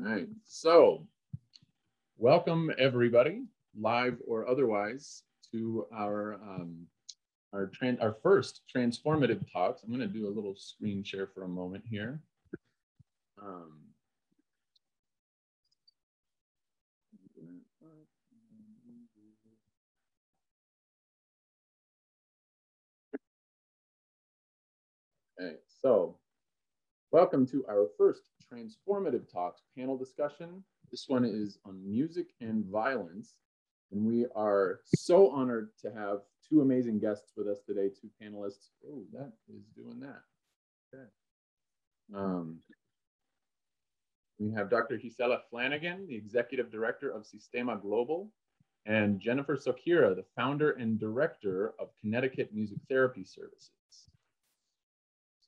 All right, so welcome everybody, live or otherwise, to our first transformative talks. I'm going to do a little screen share for a moment here. Okay, so welcome to our first Transformative Talks panel discussion. This one is on music and violence. And we are so honored to have two amazing guests with us today, two panelists. Oh, that is doing that. Okay. We have Dr. Gisela Flanagan, the Executive Director of Sistema Global, and Jennifer Sokira, the founder and director of Connecticut Music Therapy Services.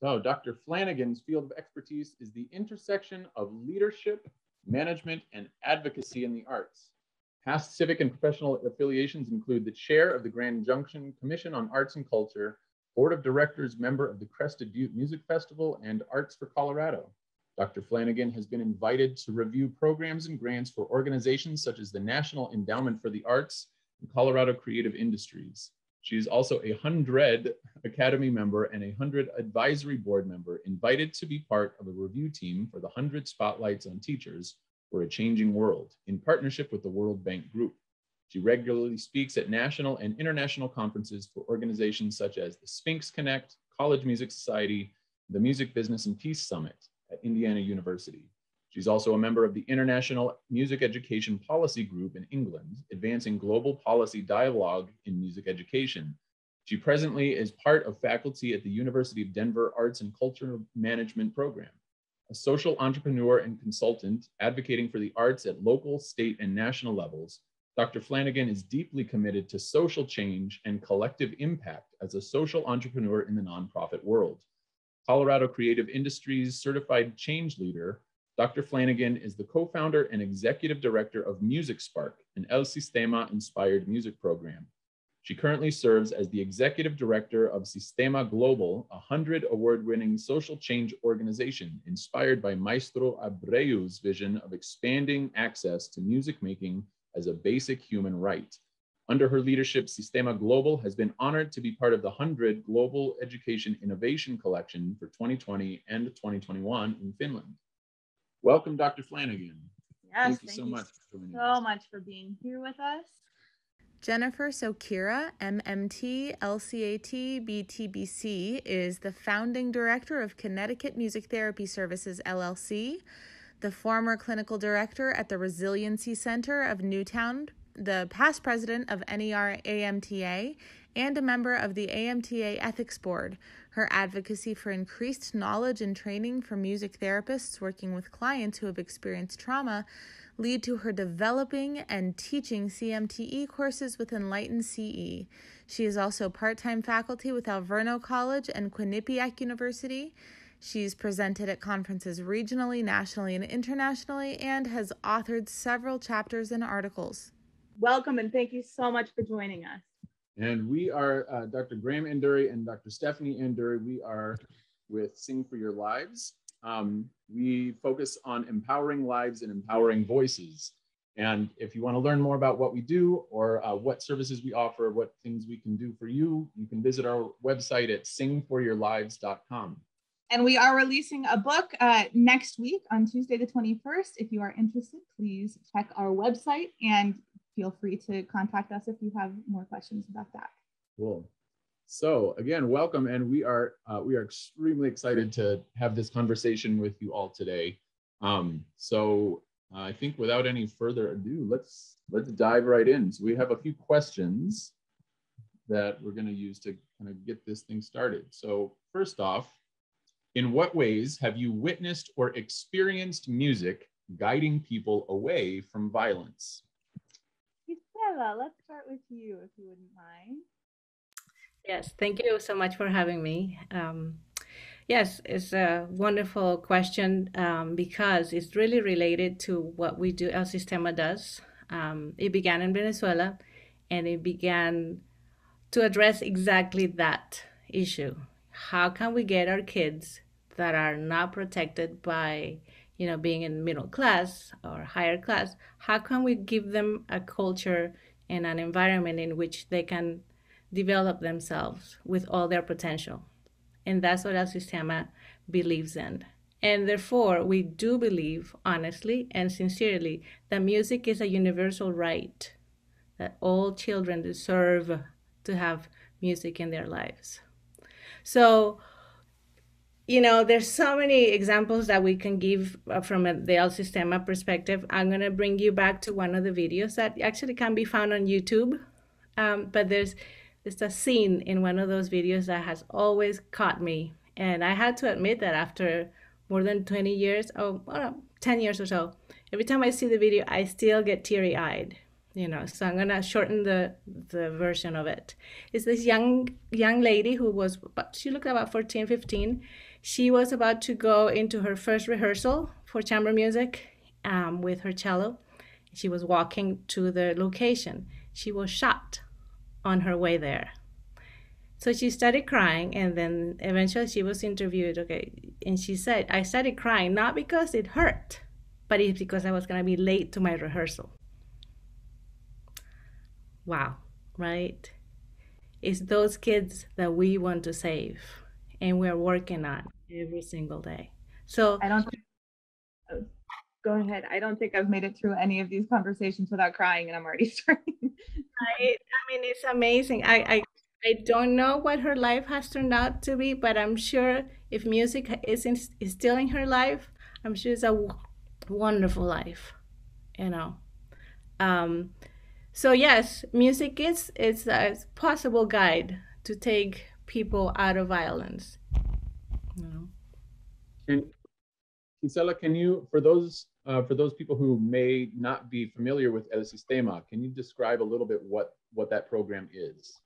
So Dr. Flanagan's field of expertise is the intersection of leadership, management, and advocacy in the arts. Past civic and professional affiliations include the chair of the Grand Junction Commission on Arts and Culture, board of directors member of the Crested Butte Music Festival, and Arts for Colorado. Dr. Flanagan has been invited to review programs and grants for organizations such as the National Endowment for the Arts and Colorado Creative Industries. She is also a 100 Academy member and a 100 Advisory Board member, invited to be part of a review team for the 100 Spotlights on Teachers for a Changing World, in partnership with the World Bank Group. She regularly speaks at national and international conferences for organizations such as the Sphinx Connect, College Music Society, the Music Business and Peace Summit at Indiana University. She's also a member of the International Music Education Policy Group in England, advancing global policy dialogue in music education. She presently is part of faculty at the University of Denver Arts and Culture Management Program. A social entrepreneur and consultant advocating for the arts at local, state, and national levels, Dr. Flanagan is deeply committed to social change and collective impact as a social entrepreneur in the nonprofit world. Colorado Creative Industries Certified Change Leader, Dr. Flanagan is the co-founder and executive director of Music Spark, an El Sistema-inspired music program. She currently serves as the executive director of Sistema Global, a 100 award-winning social change organization inspired by Maestro Abreu's vision of expanding access to music making as a basic human right. Under her leadership, Sistema Global has been honored to be part of the 100 Global Education Innovation Collection for 2020 and 2021 in Finland. Welcome, Dr. Flanagan. Yes, thank you so much for joining us. So much for being here with us. Jennifer Sokira, MMT, LCAT, BTBC, is the founding director of Connecticut Music Therapy Services, LLC, the former clinical director at the Resiliency Center of Newtown, the past president of NER AMTA, and a member of the AMTA Ethics Board. Her advocacy for increased knowledge and training for music therapists working with clients who have experienced trauma lead to her developing and teaching CMTE courses with Enlighten CE. She is also part-time faculty with Alverno College and Quinnipiac University. She's presented at conferences regionally, nationally, and internationally, and has authored several chapters and articles. Welcome, and thank you so much for joining us. And we are Dr. Graham Anduri and Dr. Stephanie Anduri. We are with Sing for Your Lives. We focus on empowering lives and empowering voices. And if you want to learn more about what we do or what services we offer, what things we can do for you, you can visit our website at singforyourlives.com. And we are releasing a book next week on Tuesday the 21st. If you are interested, please check our website and feel free to contact us if you have more questions about that. Cool. So again, welcome, and we are extremely excited to have this conversation with you all today. I think without any further ado, let's dive right in. So we have a few questions that we're going to use to kind of get this thing started. So first off, in what ways have you witnessed or experienced music guiding people away from violence? Gisela, let's start with you, if you wouldn't mind. Yes, thank you so much for having me. Yes, it's a wonderful question because it's really related to what we do, El Sistema does. It began in Venezuela, and it began to address exactly that issue. How can we get our kids that are not protected by, you know, being in middle class or higher class, how can we give them a culture and an environment in which they can develop themselves with all their potential? And that's what El Sistema believes in. And therefore, we do believe, honestly and sincerely, that music is a universal right, that all children deserve to have music in their lives. So, you know, there's so many examples that we can give from the El Sistema perspective. I'm going to bring you back to one of the videos that actually can be found on YouTube. But there's a scene in one of those videos that has always caught me. And I had to admit that after more than 20 years, 10 years or so, every time I see the video, I still get teary-eyed. You know, so I'm gonna shorten the version of it. It's this young lady who was, she looked about 14, 15. She was about to go into her first rehearsal for chamber music with her cello. She was walking to the location. She was shot on her way there. So she started crying, and then eventually she was interviewed. Okay, and she said, I started crying not because it hurt, but it's because I was gonna be late to my rehearsal. Wow, right? It's those kids that we want to save, and we're working on every single day. So I don't think, go ahead. I don't think I've made it through any of these conversations without crying, and I'm already starting. I mean, it's amazing. I don't know what her life has turned out to be, but I'm sure if music is still in her life, I'm sure it's a wonderful life, you know. So yes, music is a possible guide to take people out of violence. You know? And Gisela, can you, for those people who may not be familiar with El Sistema, can you describe a little bit what that program is?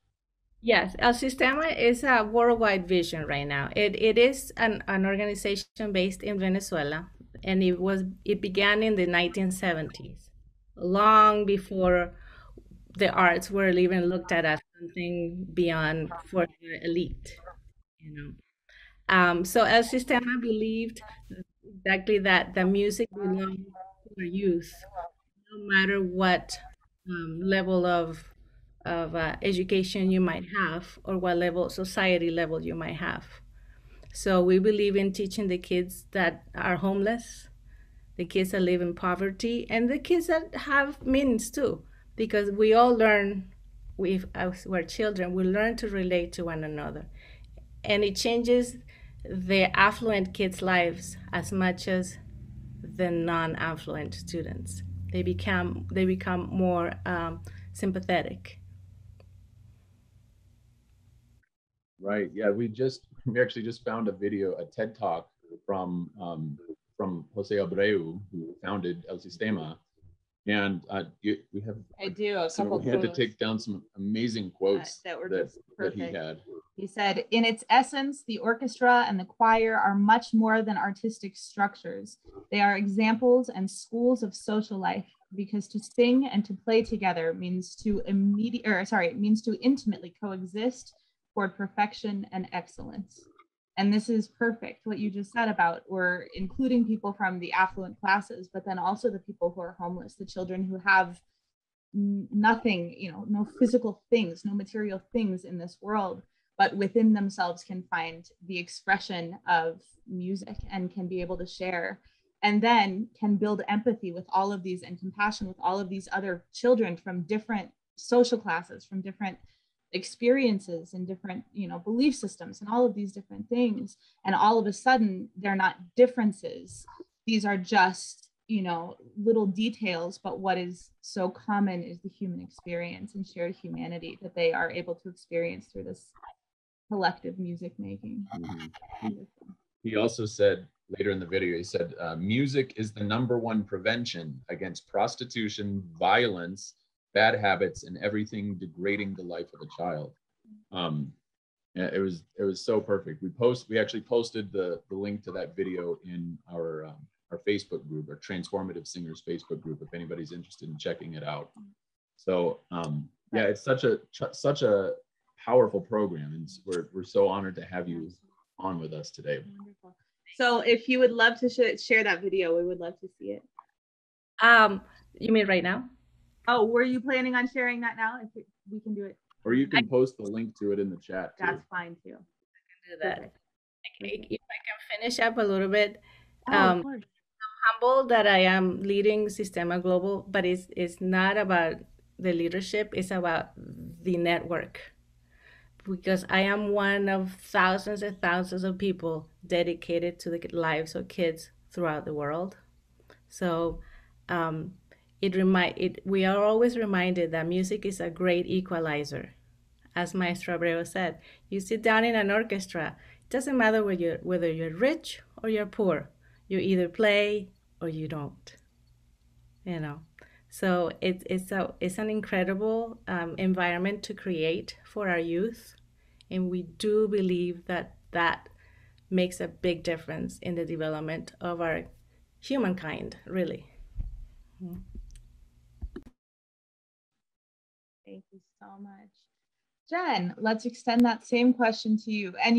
Yes, El Sistema is a worldwide vision right now. It is an organization based in Venezuela, and it began in the 1970s, long before the arts were even looked at as something beyond for the elite, you know. So El Sistema believed exactly that the music belonged to our youth, no matter what level of education you might have or what level society level you might have. So we believe in teaching the kids that are homeless, the kids that live in poverty, and the kids that have means too, because we all learn, as we're children, we learn to relate to one another, and it changes the affluent kids' lives as much as the non-affluent students. They become more sympathetic. Right. Yeah. We actually just found a video, a TED talk from Jose Abreu, who founded El Sistema, and we have. I do a couple. We had to take down some amazing quotes that were that perfect. he had. He said, in its essence, the orchestra and the choir are much more than artistic structures. They are examples and schools of social life, because to sing and to play together means to intimately coexist toward perfection and excellence. And this is perfect, what you just said about we're including people from the affluent classes, but then also the people who are homeless, the children who have nothing, you know, no physical things, no material things in this world, but within themselves can find the expression of music and can be able to share, and then can build empathy with all of these and compassion with all of these other children from different social classes, from different experiences and different, you know, belief systems and all of these different things. And all of a sudden, they're not differences. These are just, you know, little details, but what is so common is the human experience and shared humanity that they are able to experience through this collective music making. Mm-hmm. He also said later in the video, he said, music is the #1 prevention against prostitution, violence, bad habits, and everything degrading the life of a child. Yeah, it was so perfect. We actually posted the link to that video in our Facebook group, our Transformative Singers Facebook group, if anybody's interested in checking it out. So yeah, it's such a powerful program, and we're so honored to have you on with us today. Wonderful. So if you would love to share that video, we would love to see it. You mean right now? Oh, were you planning on sharing that now? If we can do it. Or you can post the link to it in the chat too. That's fine too. Do that. Okay, if I can finish up a little bit. Of course. Humble that I am leading Sistema Global, but it's not about the leadership, it's about the network. Because I am one of thousands and thousands of people dedicated to the lives of kids throughout the world. So we are always reminded that music is a great equalizer. As Maestro Abreu said, you sit down in an orchestra, it doesn't matter whether you're rich or you're poor. You either play or you don't. So it's an incredible environment to create for our youth, and we do believe that makes a big difference in the development of our humankind, really. Thank you so much. Jen, let's extend that same question to you. And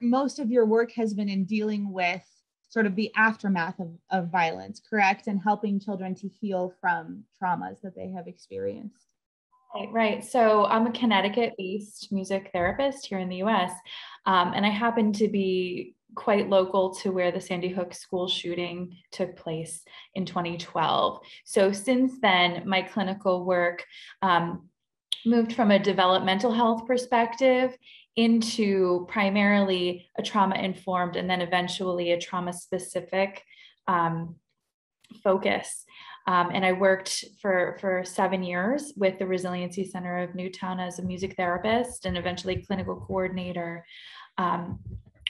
most of your work has been in dealing with sort of the aftermath of violence, correct? And helping children to heal from traumas that they have experienced. Right. So I'm a Connecticut-based music therapist here in the US. And I happen to be quite local to where the Sandy Hook school shooting took place in 2012. So since then, my clinical work moved from a developmental health perspective into primarily a trauma-informed and then eventually a trauma-specific focus. And I worked for 7 years with the Resiliency Center of Newtown as a music therapist and eventually clinical coordinator,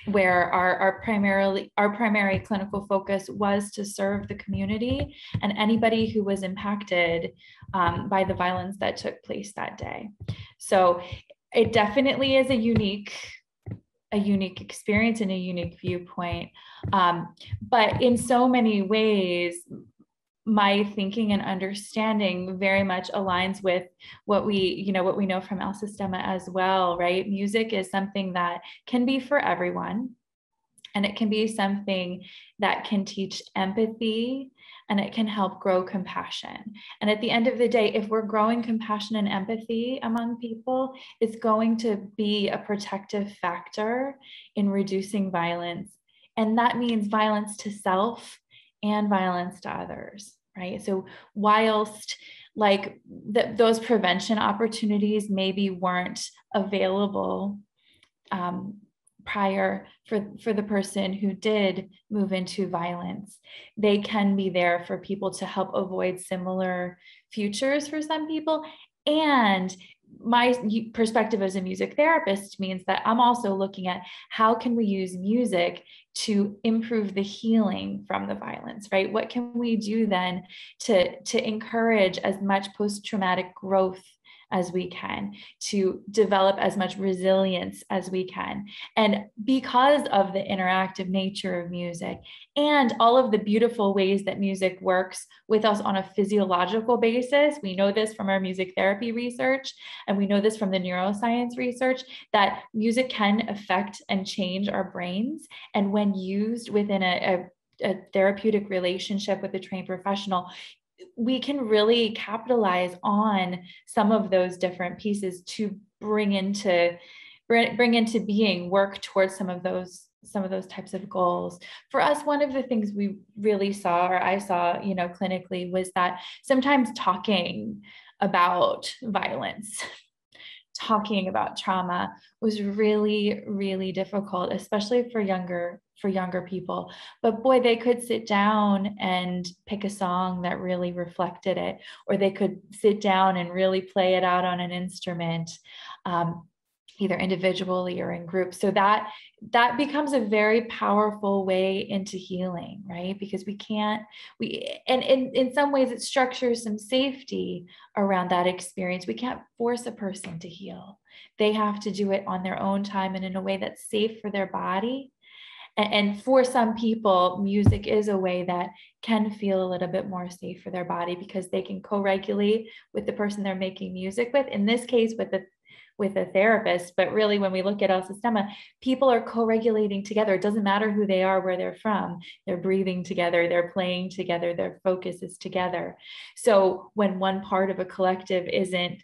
where our primary clinical focus was to serve the community and anybody who was impacted by the violence that took place that day. So it definitely is a unique experience and a unique viewpoint. But in so many ways, my thinking and understanding very much aligns with what we know from El Sistema as well, right? Music is something that can be for everyone, and it can be something that can teach empathy, and it can help grow compassion. And at the end of the day, if we're growing compassion and empathy among people, it's going to be a protective factor in reducing violence. And that means violence to self and violence to others, right? So whilst like those prevention opportunities maybe weren't available prior for the person who did move into violence, they can be there for people to help avoid similar futures for some people. And my perspective as a music therapist means that I'm also looking at how can we use music to improve the healing from the violence, right? What can we do then to encourage as much post-traumatic growth as we can, to develop as much resilience as we can. And because of the interactive nature of music and all of the beautiful ways that music works with us on a physiological basis, we know this from our music therapy research, and we know this from the neuroscience research, that music can affect and change our brains. And when used within a therapeutic relationship with a trained professional, we can really capitalize on some of those different pieces to bring into being, work towards some of those types of goals. For us, one of the things we really saw, or I saw, clinically, was that sometimes talking about violence, talking about trauma was really, really difficult, especially for younger people. But boy, they could sit down and pick a song that really reflected it, or they could sit down and really play it out on an instrument, either individually or in groups. So that becomes a very powerful way into healing, right? Because and in some ways it structures some safety around that experience. We can't force a person to heal. They have to do it on their own time and in a way that's safe for their body. And for some people, music is a way that can feel a little bit more safe for their body because they can co-regulate with the person they're making music with. In this case, with a therapist. But really, when we look at El Sistema, people are co-regulating together. It doesn't matter who they are, where they're from. They're breathing together, they're playing together, their focus is together. So when one part of a collective isn't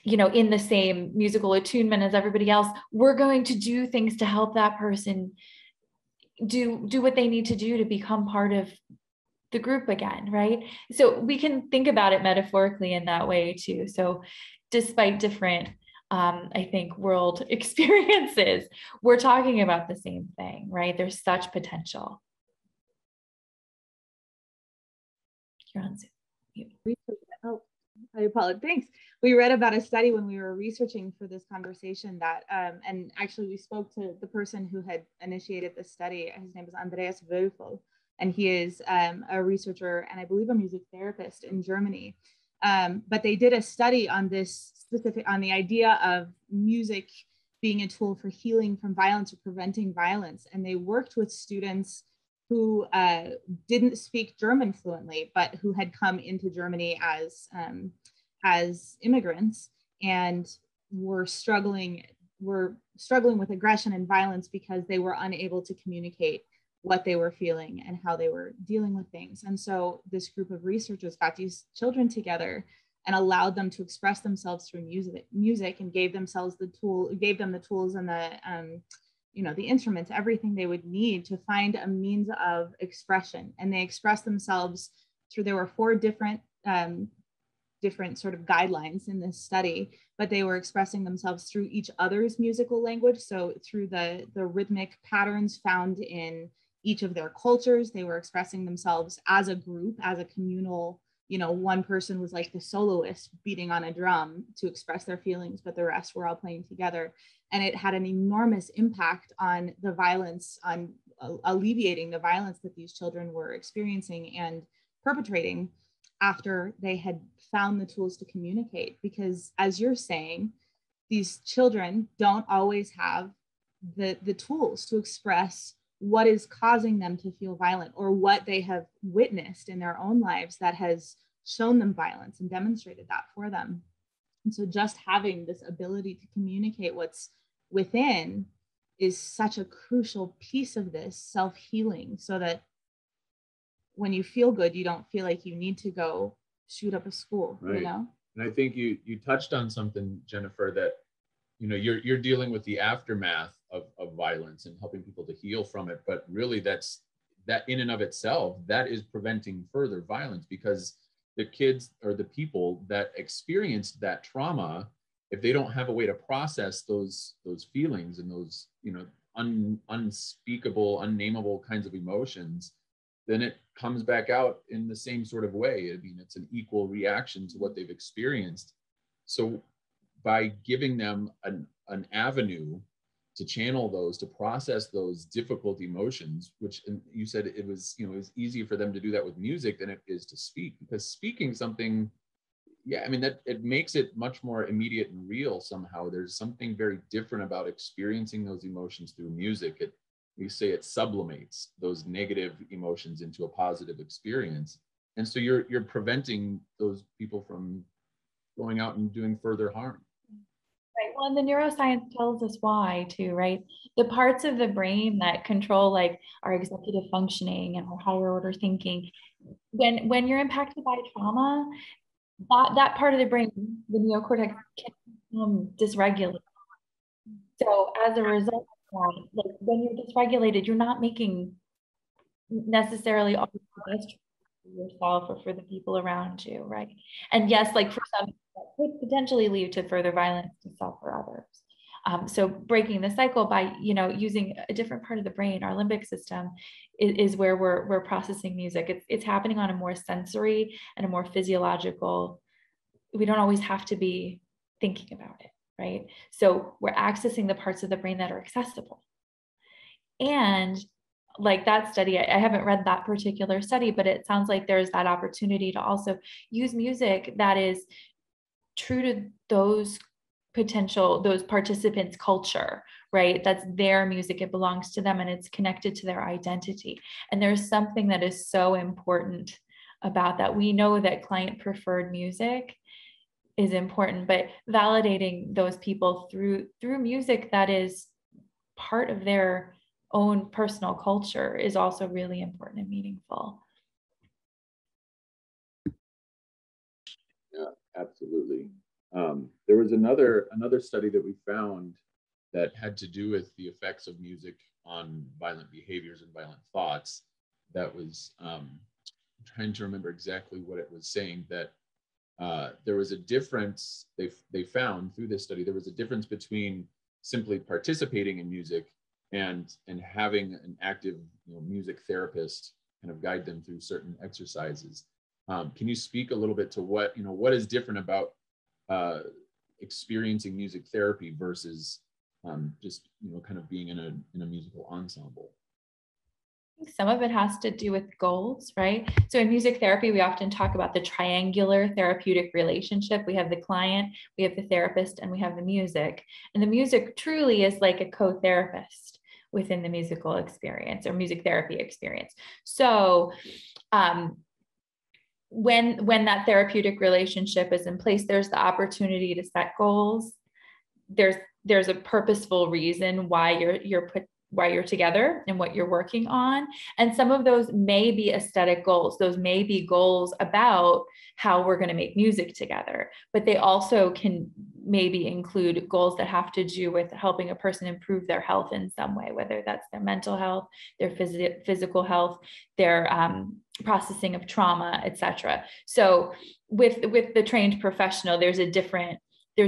in the same musical attunement as everybody else, we're going to do things to help that person do what they need to do to become part of the group again, right? So we can think about it metaphorically in that way too. So despite different, I think, world experiences, we're talking about the same thing, right? There's such potential. You're on Zoom. Oh, I apologize. Thanks. We read about a study when we were researching for this conversation that, and actually we spoke to the person who had initiated this study. His name is Andreas Wölfel, and he is a researcher and I believe a music therapist in Germany. But they did a study on this on the idea of music being a tool for healing from violence or preventing violence. And they worked with students who didn't speak German fluently, but who had come into Germany as immigrants and were struggling with aggression and violence because they were unable to communicate what they were feeling and how they were dealing with things. And so this group of researchers got these children together and allowed them to express themselves through music and gave them the tools and the instruments, everything they would need to find a means of expression. And they expressed themselves through, there were 4 different sort of guidelines in this study, but they were expressing themselves through each other's musical language. So through the rhythmic patterns found in each of their cultures, they were expressing themselves as a group, as a communal, one person was like the soloist beating on a drum to express their feelings, but the rest were all playing together. And it had an enormous impact on the violence, on alleviating the violence that these children were experiencing and perpetrating after they had found the tools to communicate. Because as you're saying, these children don't always have the tools to express what is causing them to feel violent or what they have witnessed in their own lives that has shown them violence and demonstrated that for them. And so just having this ability to communicate what's within is such a crucial piece of this self-healing, so that when you feel good, you don't feel like you need to go shoot up a school, right. And I think you touched on something, Jennifer, that you're dealing with the aftermath of violence and helping people to heal from it. But really that in and of itself, that is preventing further violence, because the kids or the people that experienced that trauma, if they don't have a way to process those feelings and those, unspeakable, unnameable kinds of emotions, then it comes back out in the same sort of way. I mean, it's an equal reaction to what they've experienced. So by giving them an avenue to channel those, to process those difficult emotions, which you said it was easier for them to do that with music than it is to speak, because speaking something, that it makes it much more immediate and real somehow. There's something very different about experiencing those emotions through music. We say it sublimates those negative emotions into a positive experience. And so you're preventing those people from going out and doing further harm. Right. Well, and the neuroscience tells us why too, right? The parts of the brain that control like our executive functioning and our higher order thinking, when you're impacted by trauma, that part of the brain, the neocortex, can become dysregulated. So as a result of that, like when you're dysregulated, you're not making necessarily all the best for yourself or for the people around you, right? And yes, like for some, that could potentially lead to further violence to self or others. So breaking the cycle by using a different part of the brain, our limbic system, is where we're processing music. It's happening on a more sensory and a more physiological. We don't always have to be thinking about it, right? So we're accessing the parts of the brain that are accessible. And like that study, I haven't read that particular study, but it sounds like there's that opportunity to also use music that is true to those participants' culture, right? That's their music, it belongs to them, and it's connected to their identity. And there's something that is so important about that. We know that client preferred music is important, but validating those people through music that is part of their own personal culture is also really important and meaningful. Yeah, absolutely. There was another study that we found that had to do with the effects of music on violent behaviors and violent thoughts. That was trying to remember exactly what it was saying, that there was a difference. They found through this study there was a difference between simply participating in music and having an active music therapist kind of guide them through certain exercises. Can you speak a little bit to what is different about experiencing music therapy versus just kind of being in a musical ensemble? Some of it has to do with goals, right? So in music therapy, we often talk about the triangular therapeutic relationship. We have the client, we have the therapist, and we have the music. And the music truly is like a co-therapist within the musical experience or music therapy experience. So when that therapeutic relationship is in place, there's the opportunity to set goals. There's a purposeful reason why you're together and what you're working on. And some of those may be aesthetic goals. Those may be goals about how we're going to make music together, but they also can maybe include goals that have to do with helping a person improve their health in some way, whether that's their mental health, their physical health, their processing of trauma, etc. So with the trained professional, there's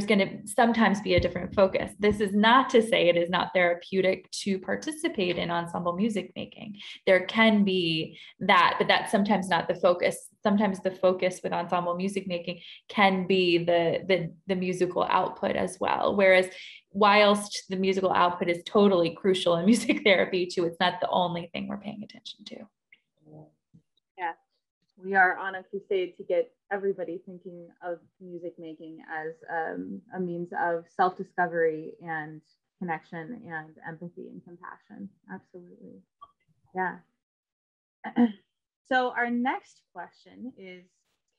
going to sometimes be a different focus. This is not to say it is not therapeutic to participate in ensemble music making. There can be that, but that's sometimes not the focus. Sometimes the focus with ensemble music making can be the musical output as well. Whereas whilst the musical output is totally crucial in music therapy too, it's not the only thing we're paying attention to. Yeah, we are on a crusade to get everybody thinking of music making as a means of self-discovery and connection and empathy and compassion. Absolutely. Yeah. So our next question is,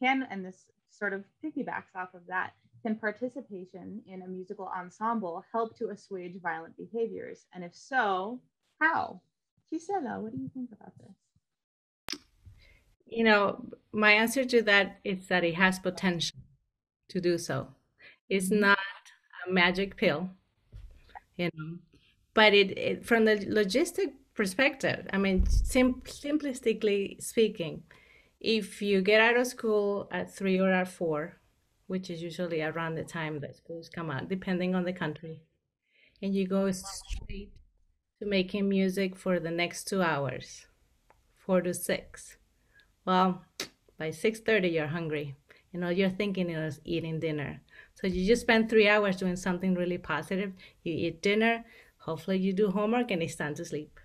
and this sort of piggybacks off of that, can participation in a musical ensemble help to assuage violent behaviors? And if so, how? Gisela, what do you think about this? My answer to that is that it has potential to do so. It's not a magic pill, but it from the logistic perspective, I mean, simplistically speaking, if you get out of school at 3 or at 4, which is usually around the time that schools come out, depending on the country, and you go straight to making music for the next 2 hours, 4 to 6. Well, by 6:30 you're hungry, and all you're thinking is eating dinner. So you just spend 3 hours doing something really positive. You eat dinner, hopefully you do homework, and it's time to sleep.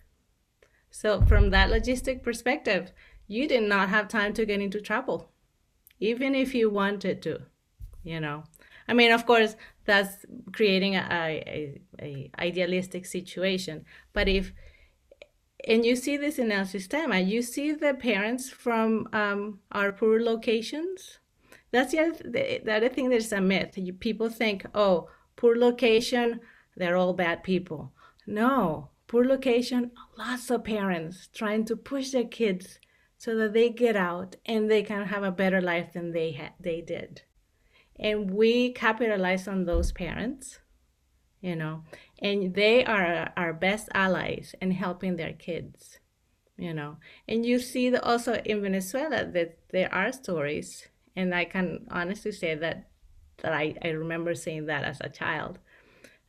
So from that logistic perspective, you did not have time to get into trouble, even if you wanted to. I mean, of course, that's creating a idealistic situation. But and you see this in El Sistema, you see the parents from our poor locations. That's the other thing. There's a myth. People think, oh, poor location, they're all bad people. No, poor location, lots of parents trying to push their kids so that they get out and they can have a better life than they did. And we capitalize on those parents, and they are our best allies in helping their kids, And you see also in Venezuela that there are stories, and I can honestly say that I remember seeing that as a child.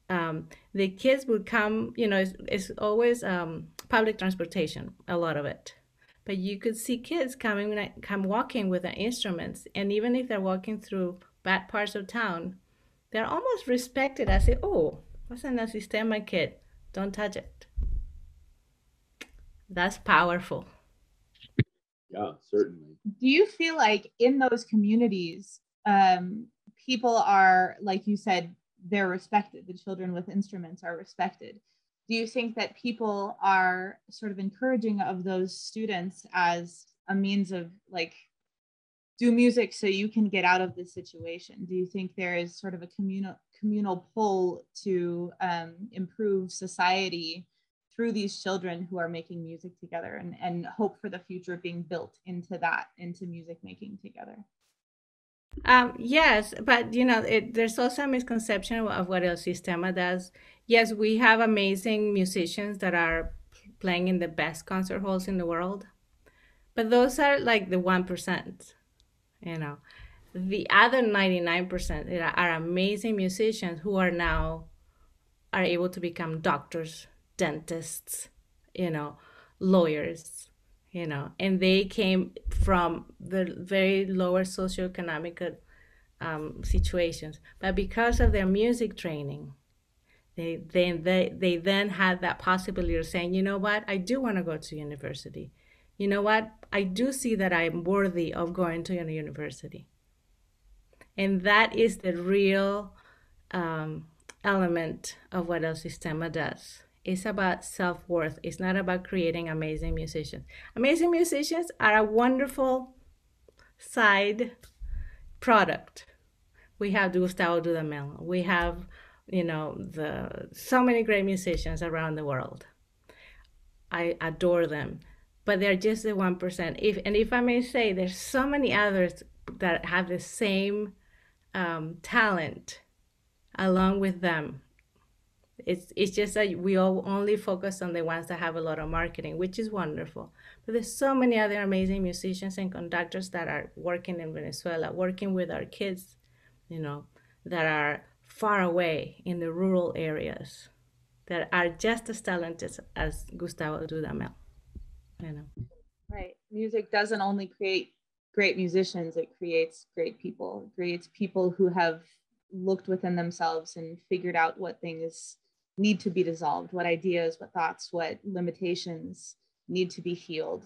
The kids would come, it's always public transportation, a lot of it. But you could see kids come walking with their instruments, and even if they're walking through bad parts of town, they're almost respected as if, oh, that's an El Sistema kid, don't touch it. That's powerful. Yeah, certainly. Do you feel like in those communities, people are, like you said, they're respected, the children with instruments are respected? Do you think that people are sort of encouraging of those students as a means of like do music so you can get out of this situation? Do you think there is sort of a communal pull to improve society through these children who are making music together, and hope for the future being built into music making together? Yes, but there's also a misconception of what El Sistema does. Yes, we have amazing musicians that are playing in the best concert halls in the world, but those are like the 1%, you know. The other 99% are amazing musicians who are able to become doctors, dentists, lawyers, and they came from the very lower socioeconomic situations. But because of their music training, they then had that possibility of saying, you know what, I do want to go to university. You know what, I do see that I'm worthy of going to a university. And that is the real element of what El Sistema does. It's about self-worth. It's not about creating amazing musicians. Amazing musicians are a wonderful side product. We have Gustavo Dudamel. We have, so many great musicians around the world. I adore them, but they're just the 1%. If I may say, there's so many others that have the same talent along with them. It's just that we all only focus on the ones that have a lot of marketing, which is wonderful. But there's so many other amazing musicians and conductors that are working in Venezuela, working with our kids, that are far away in the rural areas, that are just as talented as Gustavo Dudamel. Right. Music doesn't only create great musicians, it creates great people. It creates people who have looked within themselves and figured out what things need to be dissolved, what ideas, what thoughts, what limitations need to be healed.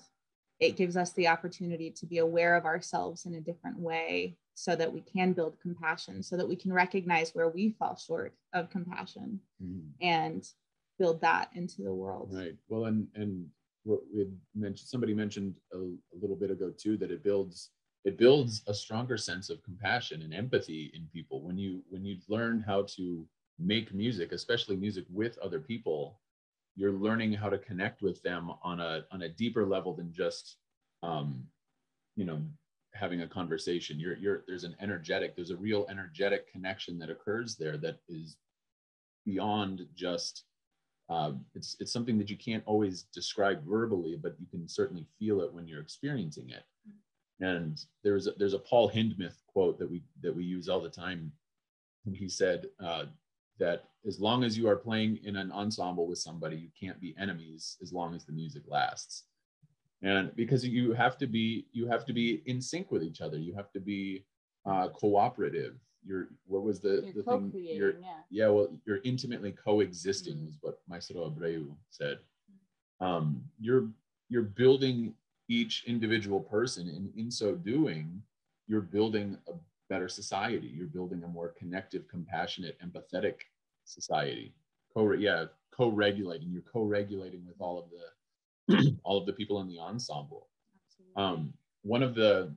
It gives us the opportunity to be aware of ourselves in a different way so that we can build compassion, so that we can recognize where we fall short of compassion and build that into the world. Right. Well, and what we mentioned, somebody mentioned a little bit ago too, that it builds a stronger sense of compassion and empathy in people when you learn how to make music, especially music with other people. You're learning how to connect with them on a deeper level than just having a conversation. There's a real energetic connection that occurs there that is beyond just it's something that you can't always describe verbally, but you can certainly feel it when you're experiencing it. And there's a Paul Hindemith quote that we use all the time, and he said that as long as you are playing in an ensemble with somebody, you can't be enemies as long as the music lasts. And because you have to be in sync with each other, you have to be cooperative. What was the thing? You're intimately coexisting is what Maestro Abreu said. You're building each individual person, and in so doing, you're building a better society. You're building a more connective, compassionate, empathetic society. Co-regulating. You're co-regulating with all of the people in the ensemble. One of the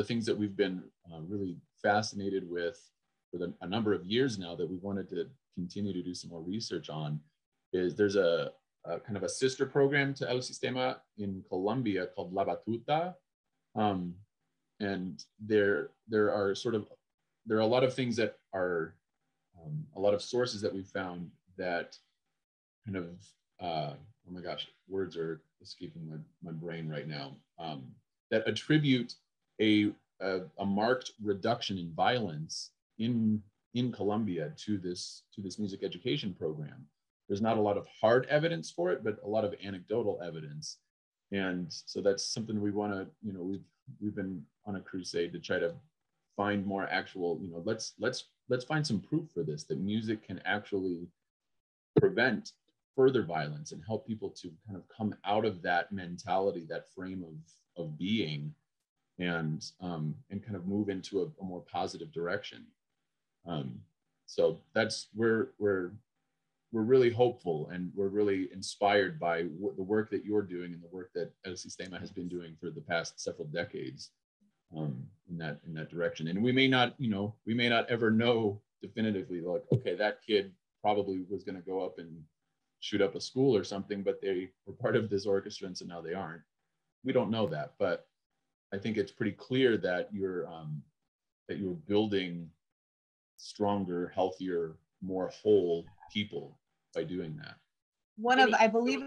things that we've been really fascinated with for a number of years now that we wanted to continue to do some more research on is there's a kind of a sister program to El Sistema in Colombia called La Batuta. And there are a lot of things that are a lot of sources that we found that kind of oh my gosh, words are escaping my brain right now, that attribute a marked reduction in violence in Colombia to this music education program. There's not a lot of hard evidence for it, but a lot of anecdotal evidence. And so that's something we want to, we've been on a crusade to try to find more actual, let's find some proof for this, that music can actually prevent further violence and help people to kind of come out of that mentality, that frame of being, and kind of move into a more positive direction. So that's we're really hopeful, and we're really inspired by the work that you're doing and the work that El Sistema has been doing for the past several decades. in that direction. And we may not, we may not ever know definitively, like, okay, that kid probably was going to go up and shoot up a school or something, but they were part of this orchestra, and so now they aren't. We don't know that, but I think it's pretty clear that you're building stronger, healthier, more whole people by doing that. I believe,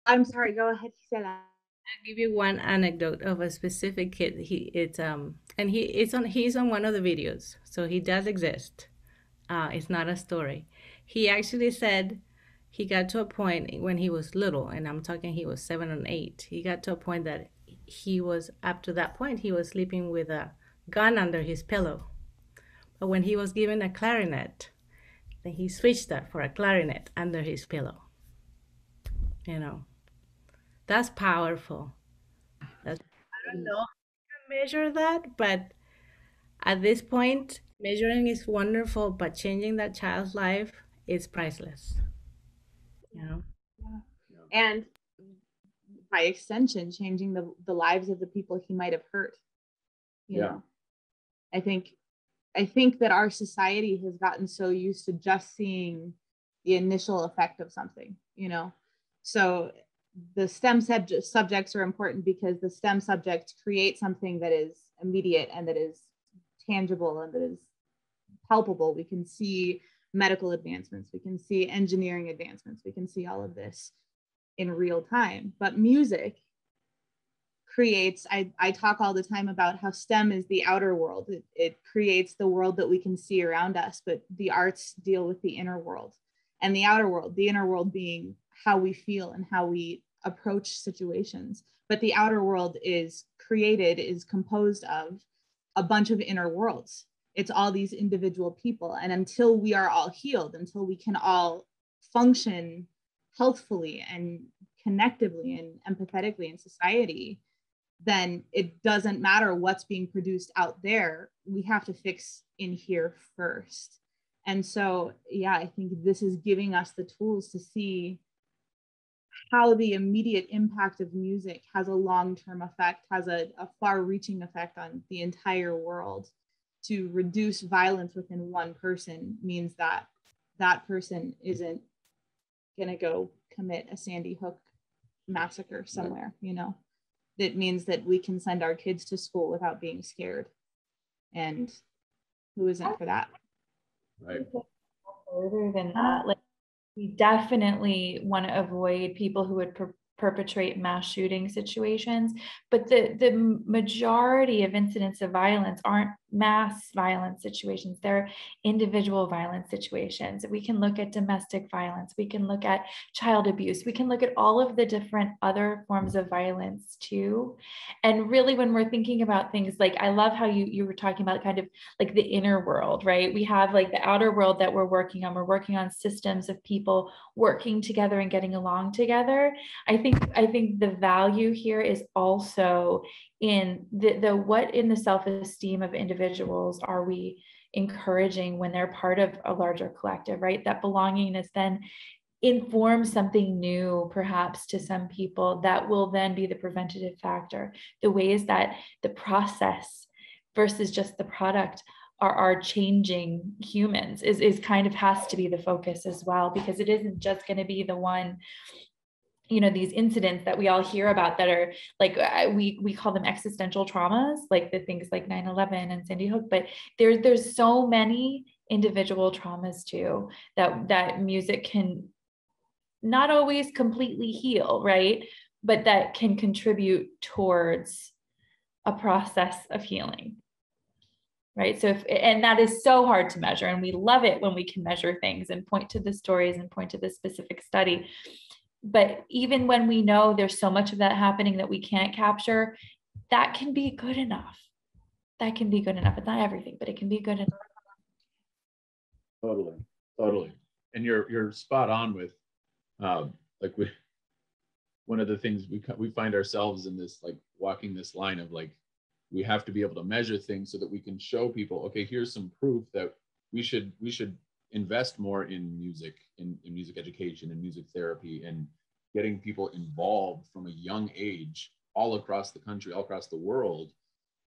I'm sorry, go ahead, say that. I'll give you one anecdote of a specific kid. He's on one of the videos, so he does exist. It's not a story. He actually said he got to a point when he was little, and I'm talking he was 7 and 8. He got to a point that up to that point, he was sleeping with a gun under his pillow. But when he was given a clarinet, then he switched that for a clarinet under his pillow. That's powerful. I don't know how to measure that, but at this point, measuring is wonderful, but changing that child's life is priceless. Yeah. And by extension, changing the lives of the people he might have hurt. You know, I think that our society has gotten so used to just seeing the initial effect of something, So the STEM subjects are important because the STEM subjects create something that is immediate and that is tangible and that is palpable. We can see medical advancements, we can see engineering advancements, we can see all of this in real time. But music creates, I talk all the time about how STEM is the outer world. It creates the world that we can see around us, but the arts deal with the inner world. And the outer world, the inner world being how we feel and how we approach situations. But the outer world is composed of a bunch of inner worlds. It's all these individual people. And until we are all healed, until we can all function healthfully and connectively and empathetically in society, then it doesn't matter what's being produced out there. We have to fix in here first. And so, I think this is giving us the tools to see how the immediate impact of music has a long-term effect, has a far-reaching effect on the entire world. To reduce violence within one person means that that person isn't going to go commit a Sandy Hook massacre somewhere, That means that we can send our kids to school without being scared. And who isn't for that? Right. Further than that, we definitely want to avoid people who would perpetrate mass shooting situations, but the majority of incidents of violence aren't mass violence situations. They're individual violence situations. We can look at domestic violence, we can look at child abuse, we can look at all of the different other forms of violence too. And really, when we're thinking about things like, I love how you were talking about kind of like the inner world, right? We have like the outer world that we're working on systems of people working together and getting along together. I think the value here is also in the what in the self-esteem of individuals are we encouraging when they're part of a larger collective, right? That belongingness then informs something new, perhaps to some people, that will then be the preventative factor. The ways that the process versus just the product are changing humans is kind of has to be the focus as well, because it isn't just going to be the one, these incidents that we all hear about that are like, we call them existential traumas, like the things like 9/11 and Sandy Hook, but there's so many individual traumas too that music can not always completely heal, right? But that can contribute towards a process of healing. Right. So and that is so hard to measure. And we love it when we can measure things and point to the stories and point to the specific study. But even when we know there's so much of that happening that we can't capture, that can be good enough. That can be good enough. It's not everything, but it can be good enough. Totally. And you're spot on with one of the things we find ourselves in this, like walking this line of like, we have to be able to measure things so that we can show people, okay, here's some proof that we should invest more in music, in music education and music therapy, and getting people involved from a young age all across the country, all across the world,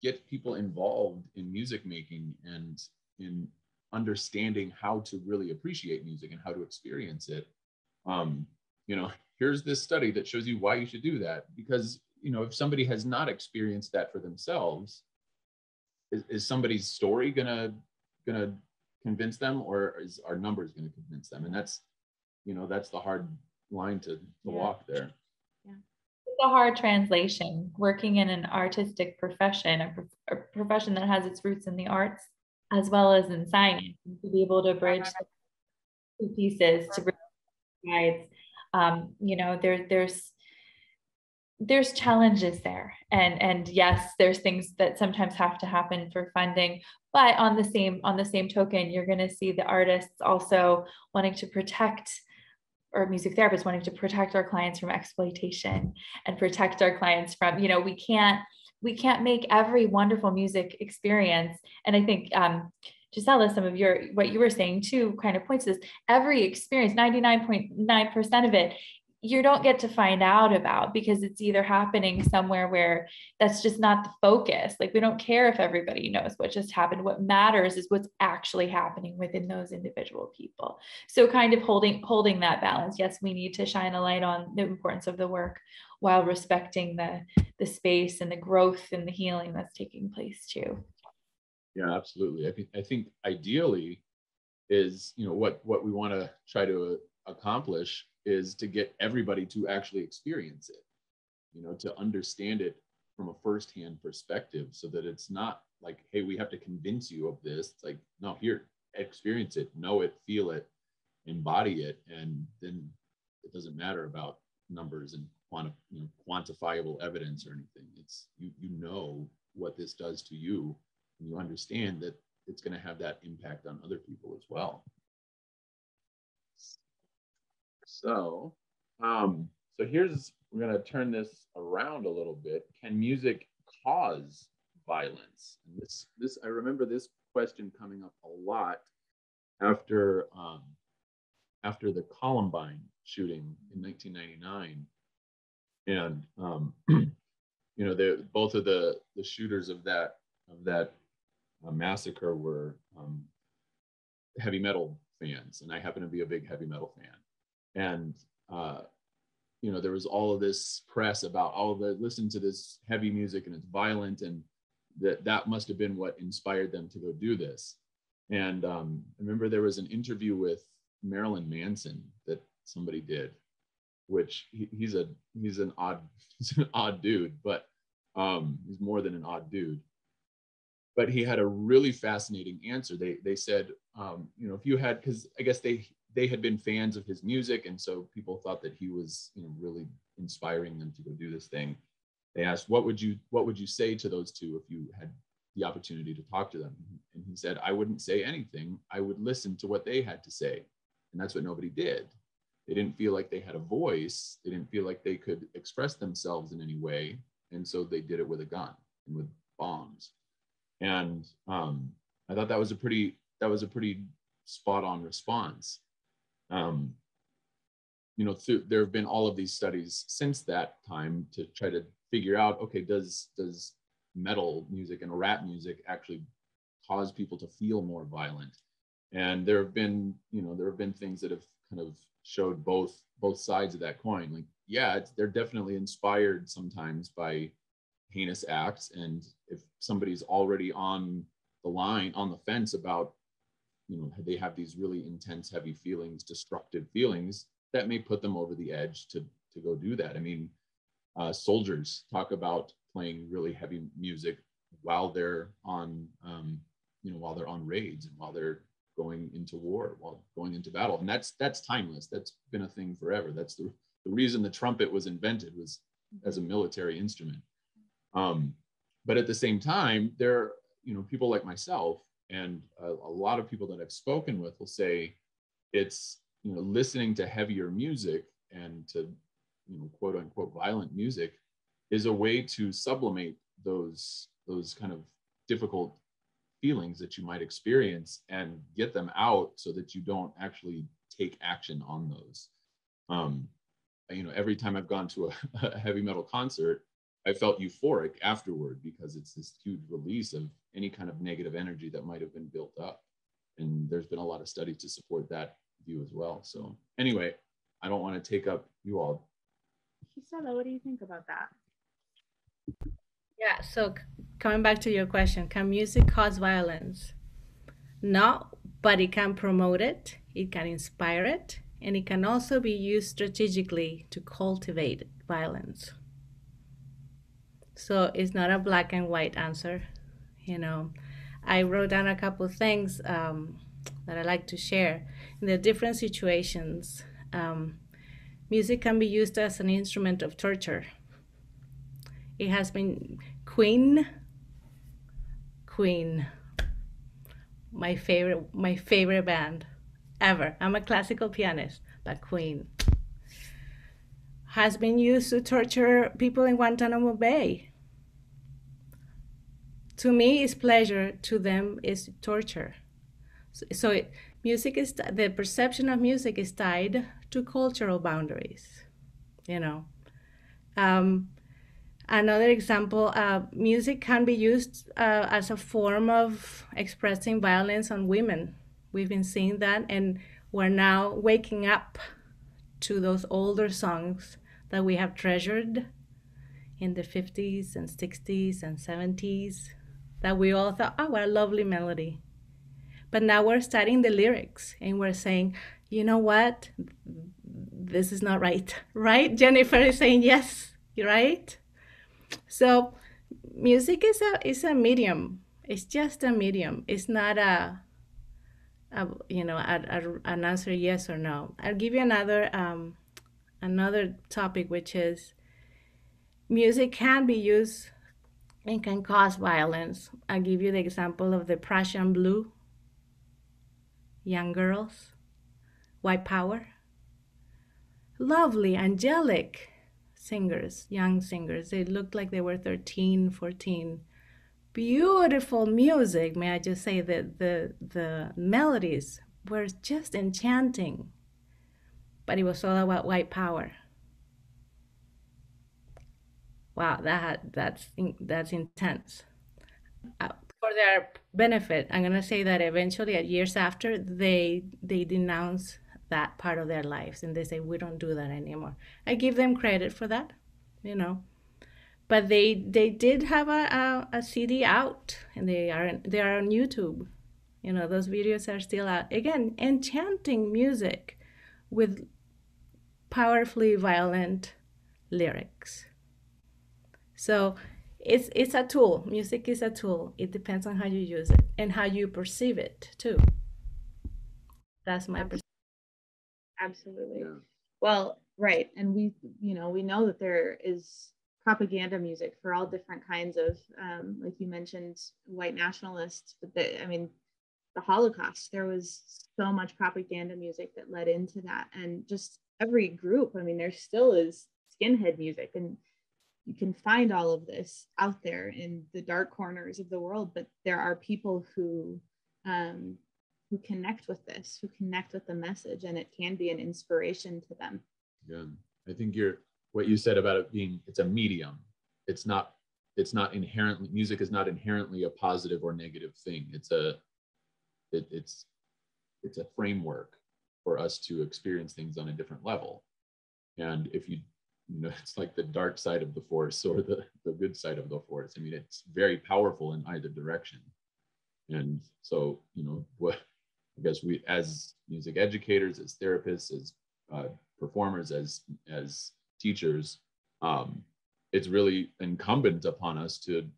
get people involved in music making and in understanding how to really appreciate music and how to experience it. You know, here's this study that shows you why you should do that. Because, you know, if somebody has not experienced that for themselves, is somebody's story gonna convince them, or is our numbers gonna convince them? And that's, you know, that's the hard line to walk there. Yeah. It's a hard translation, working in an artistic profession, a profession that has its roots in the arts as well as in science, to be able to bridge the two pieces, to bridge sides. You know, there's challenges there, and yes, there's things that sometimes have to happen for funding, but on the same token, you're going to see the artists also wanting to protect, or music therapists wanting to protect our clients from exploitation and protect our clients from, you know, we can't make every wonderful music experience. And I think Gisela, some of what you were saying too kind of points to this. Every experience, 99.9% of it, you don't get to find out about, because it's either happening somewhere where that's just not the focus. Like, we don't care if everybody knows what just happened. What matters is what's actually happening within those individual people. So kind of holding that balance. Yes, we need to shine a light on the importance of the work while respecting the space and the growth and the healing that's taking place too. Yeah, absolutely. I think ideally is, you know, what we want to try to accomplish is to get everybody to actually experience it, you know, to understand it from a firsthand perspective, so that it's not like, hey, we have to convince you of this. It's like, no, here, experience it, know it, feel it, embody it, and then it doesn't matter about numbers and quantifiable evidence or anything. It's you know what this does to you, and you understand that it's going to have that impact on other people as well. So, so we're going to turn this around a little bit. Can music cause violence? And this, I remember this question coming up a lot after the Columbine shooting in 1999, and you know, both of the shooters of that massacre were heavy metal fans, and I happen to be a big heavy metal fan. And you know, there was all of this press about, listen to this heavy music and it's violent, and that must have been what inspired them to go do this. And I remember there was an interview with Marilyn Manson that somebody did, which he's an odd dude, but he's more than an odd dude. But he had a really fascinating answer. They said, you know, if you had, because I guess they had been fans of his music, and so people thought that he was, you know, really inspiring them to go do this thing. They asked, what would you say to those two if you had the opportunity to talk to them? And he said, I wouldn't say anything. I would listen to what they had to say. And that's what nobody did. They didn't feel like they had a voice. They didn't feel like they could express themselves in any way. And so they did it with a gun and with bombs. And I thought that was a pretty spot on response. You know, there have been all of these studies since that time to try to figure out, okay, does metal music and rap music actually cause people to feel more violent? And there have been things that have kind of showed both sides of that coin. Like, yeah, they're definitely inspired sometimes by heinous acts, and if somebody's already on the fence about, you know, they have these really intense, heavy feelings, destructive feelings, that may put them over the edge to go do that. I mean, soldiers talk about playing really heavy music while they're on raids, and while they're going into war, while going into battle. And that's timeless. That's been a thing forever. That's the reason the trumpet was invented, was as a military instrument. But at the same time, there, you know, people like myself and a lot of people that I've spoken with will say it's, you know, listening to heavier music and to, you know, quote unquote violent music is a way to sublimate those kind of difficult feelings that you might experience and get them out so that you don't actually take action on those. You know, every time I've gone to a heavy metal concert, I felt euphoric afterward because it's this huge release of any kind of negative energy that might have been built up. And there's been a lot of studies to support that view as well. So anyway, I don't want to take up you all. Gisela, what do you think about that? Yeah, so coming back to your question, can music cause violence? No, but it can promote it, it can inspire it, and it can also be used strategically to cultivate violence. So it's not a black and white answer. You know, I wrote down a couple of things that I like to share. In the different situations, music can be used as an instrument of torture. It has been Queen, my favorite band ever. I'm a classical pianist, but Queen has been used to torture people in Guantanamo Bay. To me, it's pleasure. To them, it's torture. So music is, the perception of music is tied to cultural boundaries. You know. Another example, music can be used as a form of expressing violence on women. We've been seeing that, and we're now waking up to those older songs that we have treasured in the 50s and 60s and 70s that we all thought, oh, what a lovely melody. But now we're studying the lyrics and we're saying, you know what? This is not right, right? Jennifer is saying yes, right? So music is a medium. It's just a medium. It's not an answer yes or no. I'll give you another topic, which is music can be used and can cause violence. I'll give you the example of the Prussian Blue, young girls, white power, lovely, angelic singers, young singers. They looked like they were 13, 14. Beautiful music, may I just say that the melodies were just enchanting. But it was all about white power. Wow, that's intense. For their benefit, I'm gonna say that eventually, at years after, they denounce that part of their lives and they say we don't do that anymore. I give them credit for that, you know. But they did have a CD out, and they are on YouTube. You know, those videos are still out. Again, enchanting music with powerfully violent lyrics. So it's a tool. Music is a tool. It depends on how you use it and how you perceive it too. That's my perspective. Absolutely. Yeah. Well, right. And we know that there is propaganda music for all different kinds of, like you mentioned, white nationalists, but the Holocaust, there was so much propaganda music that led into that. And just every group, I mean, there still is skinhead music, and you can find all of this out there in the dark corners of the world, but there are people who connect with this, who connect with the message, and it can be an inspiration to them. Yeah, I think what you said about it being, it's a medium. It's not inherently, music is not inherently a positive or negative thing. It's a framework for us to experience things on a different level. And if you know, it's like the dark side of the force or the good side of the force. I mean, it's very powerful in either direction. And so, you know, what I guess we, as music educators, as therapists, as performers, as teachers, it's really incumbent upon us to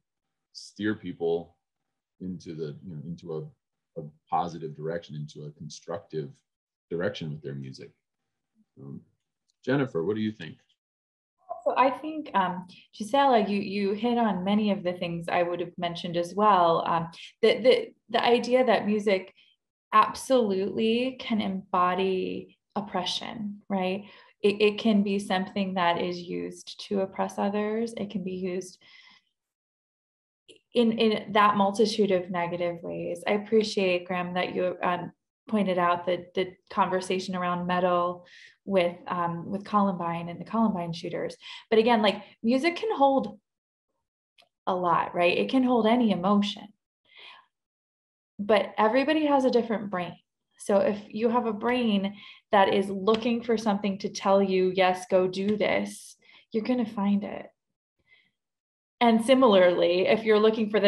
steer people into a positive direction, into a constructive direction with their music. Jennifer, what do you think? So I think, Gisela, you hit on many of the things I would have mentioned as well. The idea that music absolutely can embody oppression, right? It can be something that is used to oppress others. It can be used in that multitude of negative ways. I appreciate, Graham, that you pointed out the conversation around metal with Columbine and the Columbine shooters. But again, like, music can hold a lot, right? It can hold any emotion, but everybody has a different brain. So if you have a brain that is looking for something to tell you, yes, go do this, you're going to find it. And similarly, if you're looking for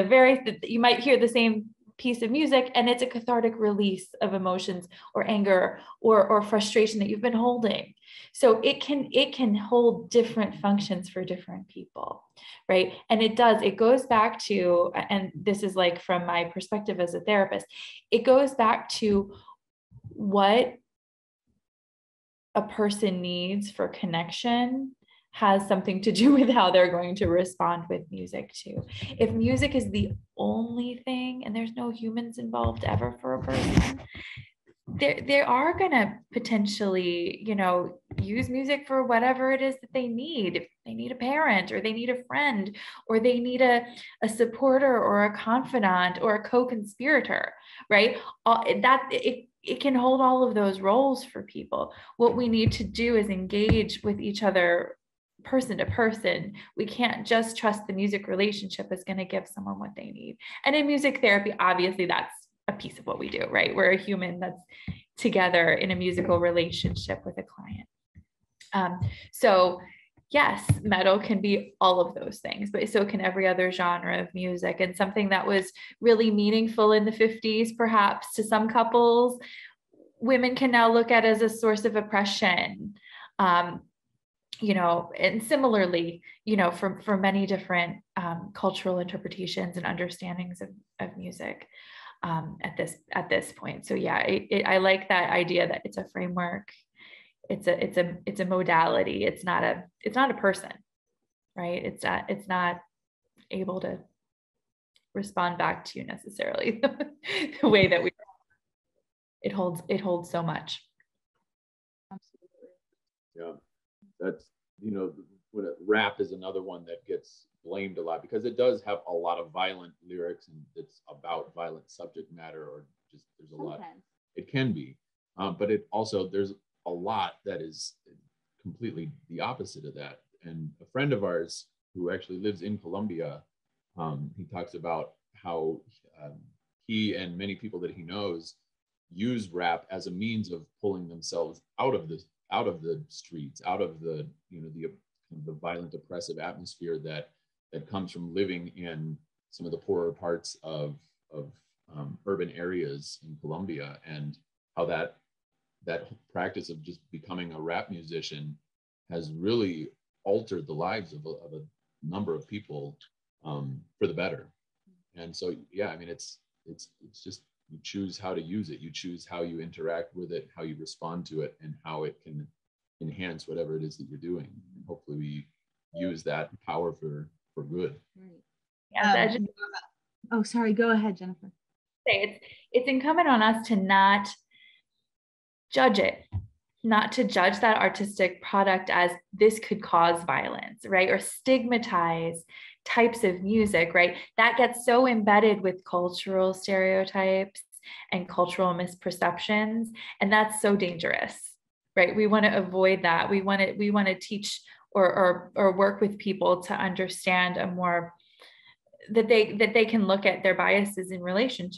you might hear the same piece of music and it's a cathartic release of emotions or anger or frustration that you've been holding. So it can hold different functions for different people, right? And it goes back to, and this is like from my perspective as a therapist, it goes back to what a person needs for connection has something to do with how they're going to respond with music too. If music is the only thing and there's no humans involved ever for a person, they are going to potentially, use music for whatever it is that they need. If they need a parent or they need a friend or they need a supporter or a confidant or a co-conspirator, right? It can hold all of those roles for people. What we need to do is engage with each other person to person. We can't just trust the music relationship is going to give someone what they need. And in music therapy, obviously that's a piece of what we do, right? We're a human that's together in a musical relationship with a client. So yes, metal can be all of those things, but so can every other genre of music. And something that was really meaningful in the 50s, perhaps to some couples, women can now look at as a source of oppression. And similarly, for many different cultural interpretations and understandings of music at this point. So yeah, I like that idea that it's a framework, it's a modality. It's not a person, right? It's not able to respond back to you necessarily the way that it holds so much. Absolutely. Yeah, that's rap is another one that gets blamed a lot because it does have a lot of violent lyrics and it's about violent subject matter, or just there's a lot. It can be, but it also there's a lot that is completely the opposite of that. And a friend of ours who actually lives in Colombia, he talks about how he and many people that he knows use rap as a means of pulling themselves out of the streets, out of the the violent, oppressive atmosphere that comes from living in some of the poorer parts of urban areas in Colombia, and how that practice of just becoming a rap musician has really altered the lives of a number of people for the better. And so, yeah, I mean, it's just, you choose how to use it. You choose how you interact with it, how you respond to it, and how it can enhance whatever it is that you're doing. And hopefully we use that power for good. Right. Oh, sorry. Go ahead, Jennifer. It's incumbent on us to not judge it, not to judge that artistic product as this could cause violence, right? Or stigmatize types of music, right? That gets so embedded with cultural stereotypes and cultural misperceptions, and that's so dangerous, right? We want to avoid that. We want to teach or work with people to understand a more that they can look at their biases in relation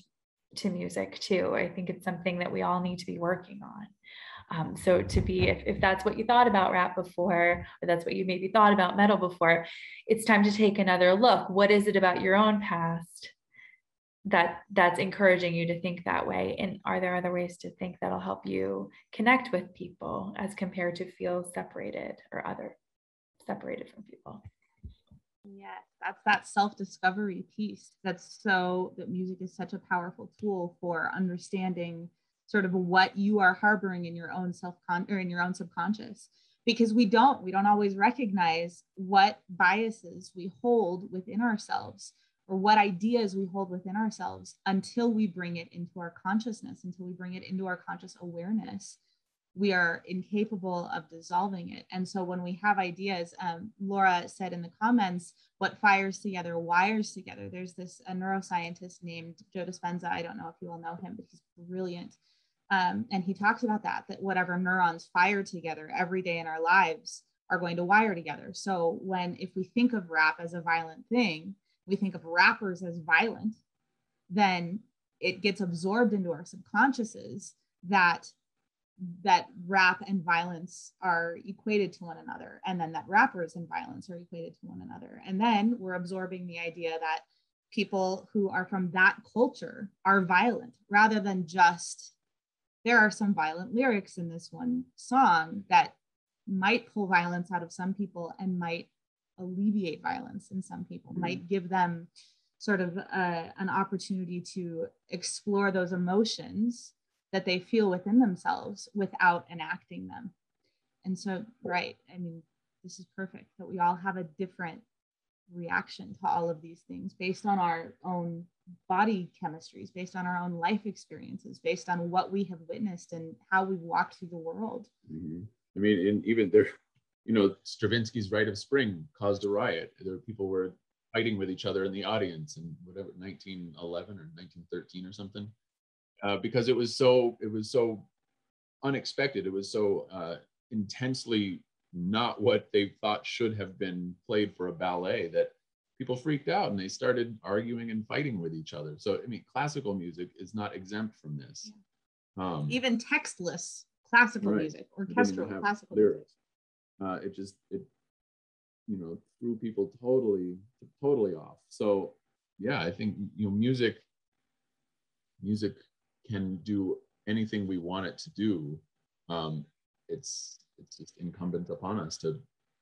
to music too. I think it's something that we all need to be working on. So to be, if that's what you thought about rap before, or that's what you maybe thought about metal before, it's time to take another look. What is it about your own past that's encouraging you to think that way? And are there other ways to think that'll help you connect with people as compared to feel separated separated from people? Yes, that's that self-discovery piece. That music is such a powerful tool for understanding sort of what you are harboring in your own in your own subconscious, because we don't always recognize what biases we hold within ourselves or what ideas we hold within ourselves until we bring it into our consciousness, until we bring it into our conscious awareness. We are incapable of dissolving it. And so when we have ideas, Laura said in the comments, what fires together wires together. There's a neuroscientist named Joe Dispenza. I don't know if you all know him, but he's brilliant. And he talks about that whatever neurons fire together every day in our lives are going to wire together. So if we think of rap as a violent thing, we think of rappers as violent, then it gets absorbed into our subconsciouses that rap and violence are equated to one another, and then that rappers and violence are equated to one another. And then we're absorbing the idea that people who are from that culture are violent, rather than just, there are some violent lyrics in this one song that might pull violence out of some people and might alleviate violence in some people, might give them sort of an opportunity to explore those emotions that they feel within themselves without enacting them. And so, right, I mean, this is perfect, that we all have a different reaction to all of these things based on our own body chemistries, based on our own life experiences, based on what we have witnessed and how we've walked through the world. I mean, and even there, you know, Stravinsky's Rite of Spring caused a riot. There were people were fighting with each other in the audience in whatever 1911 or 1913 or something, because it was so unexpected. It was so intensely not what they thought should have been played for a ballet that people freaked out and they started arguing and fighting with each other. So, I mean, classical music is not exempt from this. Even textless classical music, orchestral classical lyrics. It you know, threw people totally off. So yeah, I think, you know, music can do anything we want it to do. It's just incumbent upon us to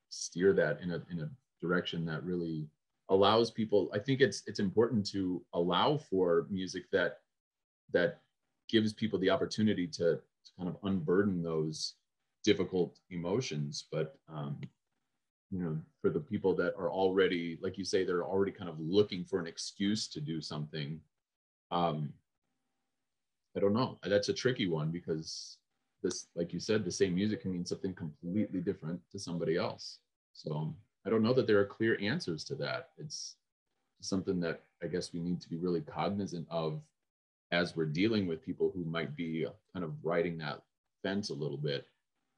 steer that in a direction that really allows people. I think it's important to allow for music that gives people the opportunity to kind of unburden those difficult emotions. But you know, for the people that are already, like you say, they're already kind of looking for an excuse to do something. I don't know. That's a tricky one, because this, like you said, the same music can mean something completely different to somebody else. So I don't know that there are clear answers to that. It's something that I guess we need to be really cognizant of as we're dealing with people who might be kind of riding that fence a little bit,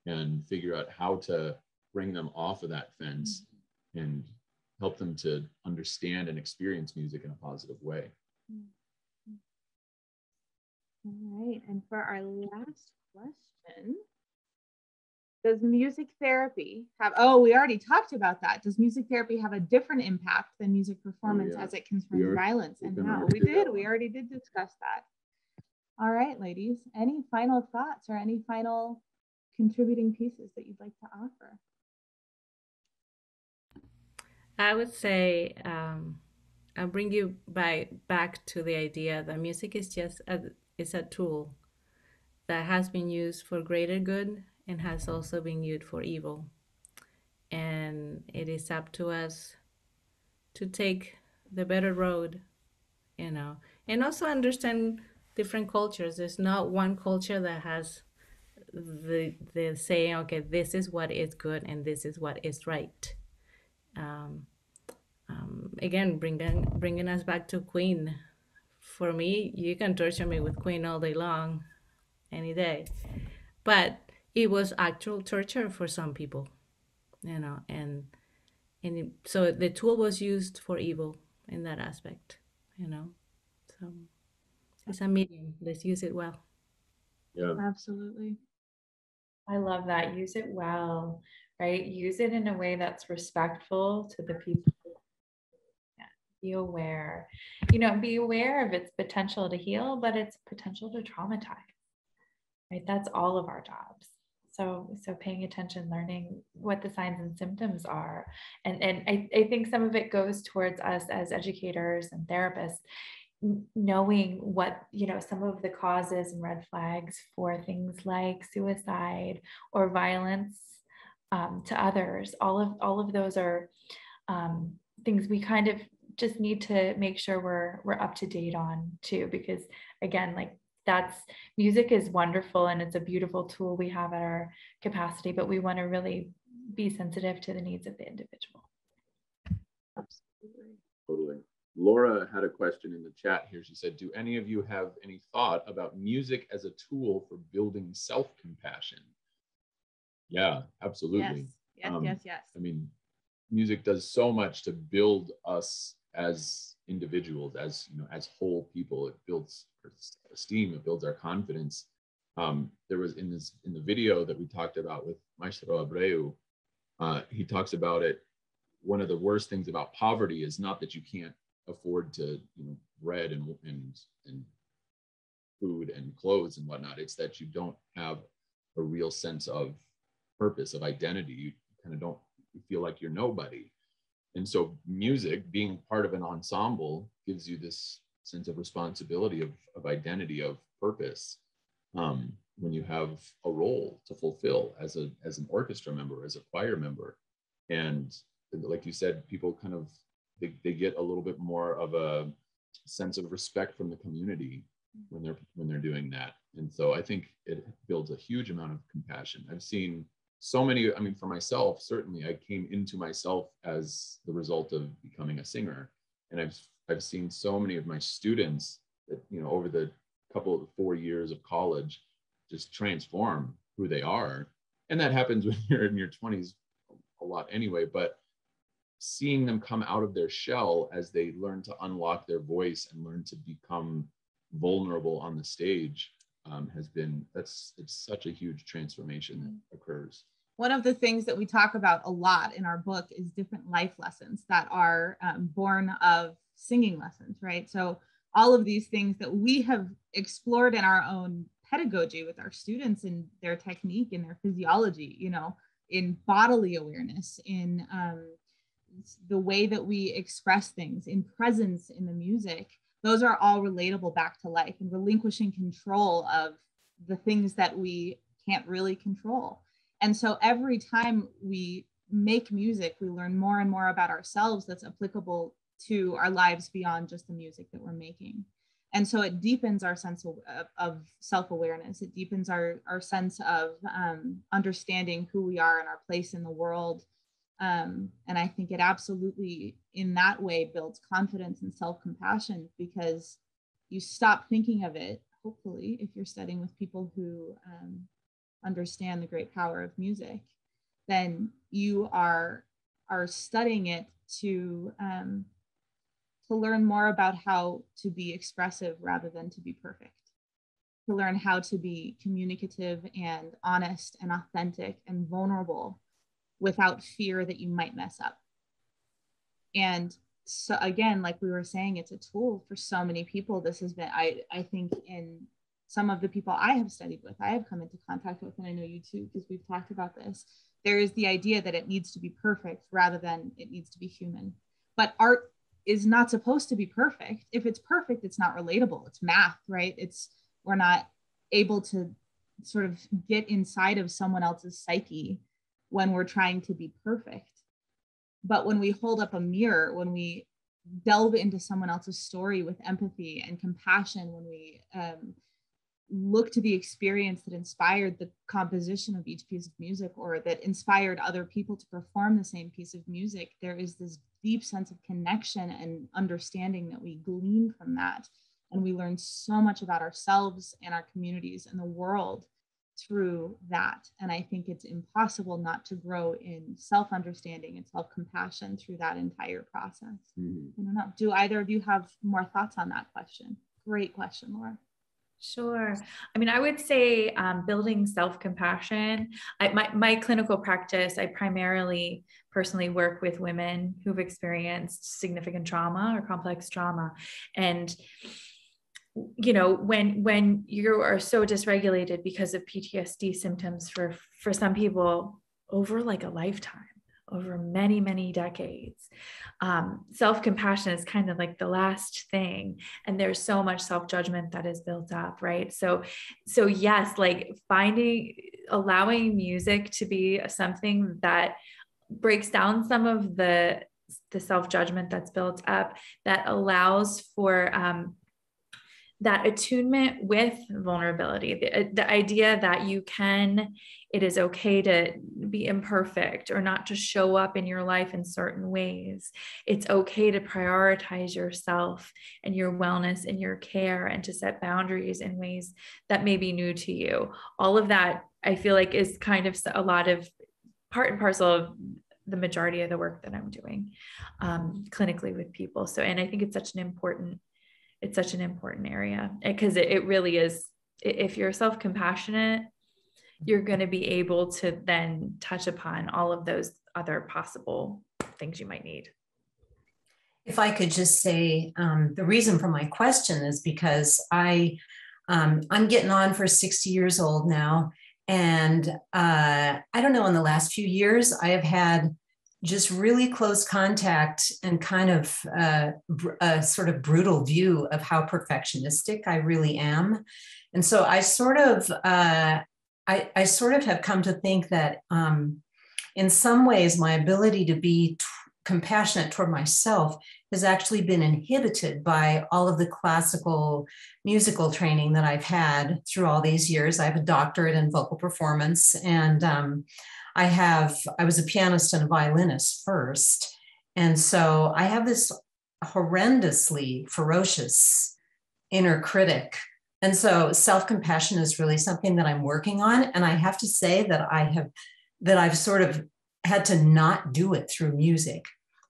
and figure out how to bring them off of that fence and help them to understand and experience music in a positive way. All right, and for our last question, does music therapy have, we already talked about that. Does music therapy have a different impact than music performance as it concerns violence? And how? We already did discuss that. All right, ladies, any final thoughts or any final contributing pieces that you'd like to offer? I would say I'll bring you back to the idea that music is just a tool that has been used for greater good and has also been used for evil. And it is up to us to take the better road, you know, and also understand different cultures. There's not one culture that has the saying, okay, this is what is good and this is what is right. Again, bringing us back to Queen. For me, you can torture me with Queen all day long, any day, but it was actual torture for some people, you know, so the tool was used for evil in that aspect, you know. So it's a medium. Let's use it well. Yeah, absolutely. I love that. Use it well, right? Use it in a way that's respectful to the people. Yeah. Be aware, be aware of its potential to heal, but its potential to traumatize, right? That's all of our jobs. So paying attention, learning what the signs and symptoms are. And I think some of it goes towards us as educators and therapists, knowing what, some of the causes and red flags for things like suicide or violence to others. All of those are things we kind of just need to make sure we're up to date on too, because again, like, that's, music is wonderful and it's a beautiful tool we have at our capacity, but we want to really be sensitive to the needs of the individual. Absolutely. Totally. Laura had a question in the chat here. She said, do any of you have any thought about music as a tool for building self-compassion? Yeah, absolutely. Yes. I mean, music does so much to build us as individuals, as as whole people. It builds our esteem, it builds our confidence. There was in the video that we talked about with Maestro Abreu, he talks about it. One of the worst things about poverty is not that you can't afford to, bread and food and clothes and whatnot. It's that you don't have a real sense of purpose, of identity. You kind of don't, you feel like you're nobody. And so music, being part of an ensemble, gives you this sense of responsibility, of identity, of purpose, when you have a role to fulfill as an orchestra member, as a choir member. And like you said, people kind of, they get a little bit more of a sense of respect from the community when they're doing that. And so I think it builds a huge amount of compassion. I've seen so many, I mean, for myself, certainly I came into myself as the result of becoming a singer. And I've seen so many of my students that, over the 4 years of college, just transform who they are. And that happens when you're in your 20s a lot anyway, but seeing them come out of their shell as they learn to unlock their voice and learn to become vulnerable on the stage, it's such a huge transformation that occurs. One of the things that we talk about a lot in our book is different life lessons that are born of singing lessons, right? So all of these things that we have explored in our own pedagogy with our students, in their technique, in their physiology, in bodily awareness, in the way that we express things, in presence in the music, those are all relatable back to life and relinquishing control of the things that we can't really control. And so every time we make music, we learn more and more about ourselves that's applicable to our lives beyond just the music that we're making. And so it deepens our sense of self-awareness. It deepens our sense of understanding who we are and our place in the world. And I think it absolutely, in that way, builds confidence and self-compassion, because you stop thinking of it, hopefully, if you're studying with people who understand the great power of music, then you are studying it to learn more about how to be expressive rather than to be perfect, to learn how to be communicative and honest and authentic and vulnerable without fear that you might mess up. And so again, like we were saying, it's a tool for so many people. This has been, I think, in some of the people I have studied with, I have come into contact with, and I know you too, because we've talked about this, there is the idea that it needs to be perfect rather than it needs to be human. But art is not supposed to be perfect. If it's perfect, it's not relatable. It's math, right? We're not able to sort of get inside of someone else's psyche when we're trying to be perfect. But when we hold up a mirror, when we delve into someone else's story with empathy and compassion, when we look to the experience that inspired the composition of each piece of music, or that inspired other people to perform the same piece of music, there is this deep sense of connection and understanding that we glean from that. And we learn so much about ourselves and our communities and the world through that. And I think it's impossible not to grow in self-understanding and self-compassion through that entire process. I don't know. Do either of you have more thoughts on that question? Great question, Laura. Sure. I mean, I would say building self-compassion. My clinical practice, I primarily personally work with women who've experienced significant trauma or complex trauma. And when you are so dysregulated because of PTSD symptoms for some people over like a lifetime, over many, many decades, self-compassion is kind of like the last thing. And there's so much self-judgment that is built up, right? So yes, like allowing music to be something that breaks down some of the self-judgment that's built up, that allows for that attunement with vulnerability, the idea that it is okay to be imperfect or not to show up in your life in certain ways. It's okay to prioritize yourself and your wellness and your care, and to set boundaries in ways that may be new to you. All of that, I feel like, is kind of a lot of part and parcel of the majority of the work that I'm doing clinically with people. So, and I think it's such an important area, because it really is. If you're self-compassionate, you're going to be able to then touch upon all of those other possible things you might need. If I could just say, the reason for my question is because I'm getting on for 60 years old now. And I don't know, in the last few years, I have had just really close contact and kind of a sort of brutal view of how perfectionistic I really am. And so I sort of have come to think that in some ways, my ability to be compassionate toward myself has actually been inhibited by all of the classical musical training that I've had through all these years. I have a doctorate in vocal performance, and I was a pianist and a violinist first. And so I have this horrendously ferocious inner critic. And so self-compassion is really something that I'm working on. And I have to say that I've sort of had to not do it through music.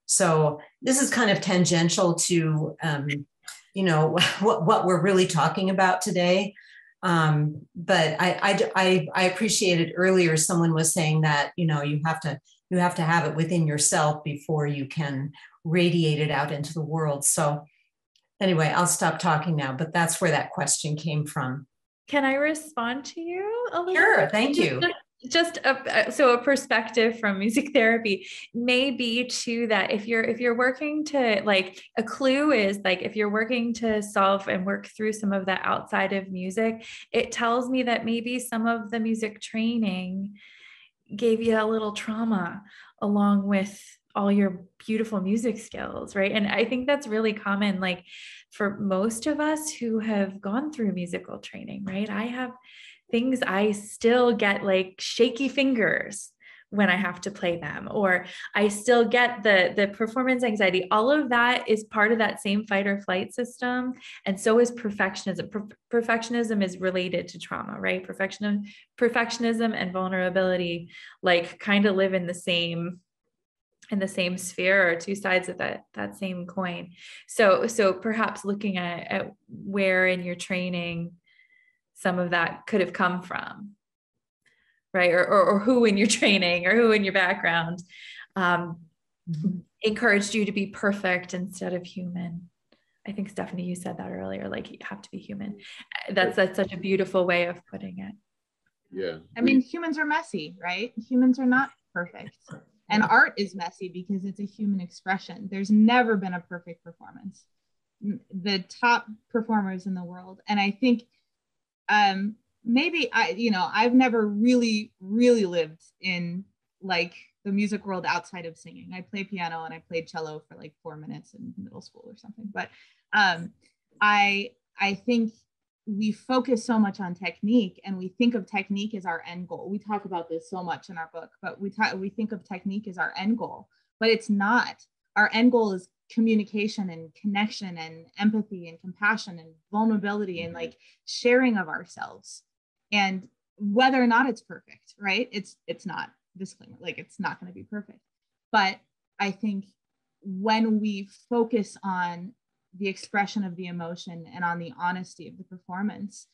So this is kind of tangential to, what we're really talking about today. But I appreciated earlier, someone was saying that, you have to have it within yourself before you can radiate it out into the world. So anyway, I'll stop talking now, but that's where that question came from. Can I respond to you a little? Sure, thank you. Just a perspective from music therapy may be too, that if you're working to, like, a clue is, like, if you're working to solve and work through some of that outside of music, it tells me that maybe some of the music training gave you a little trauma along with all your beautiful music skills, right? And I think that's really common, like, for most of us who have gone through musical training, right? I have things, I still get like shaky fingers when I have to play them, or I still get the performance anxiety. All of that is part of that same fight or flight system. And so is perfectionism. Perfectionism is related to trauma, right? Perfectionism and vulnerability, like, kind of live in the same sphere, or two sides of that same coin. So perhaps looking at where in your training some of that could have come from, right? Or who in your training or who in your background encouraged you to be perfect instead of human. I think, Stephanie, you said that earlier, like, you have to be human. That's such a beautiful way of putting it. Yeah. I mean, humans are messy, right? Humans are not perfect. And art is messy because it's a human expression. There's never been a perfect performance. The top performers in the world. And I think maybe I've never really lived in, like, the music world outside of singing. I play piano and I played cello for like 4 minutes in middle school or something. But I think we focus so much on technique, and we think of technique as our end goal. We talk about this so much in our book, but we think of technique as our end goal, but it's not. Our end goal is communication and connection and empathy and compassion and vulnerability and, like, sharing of ourselves. And whether or not it's perfect, right? It's not, disclaimer, like, it's not going to be perfect. But I think when we focus on the expression of the emotion and on the honesty of the performance,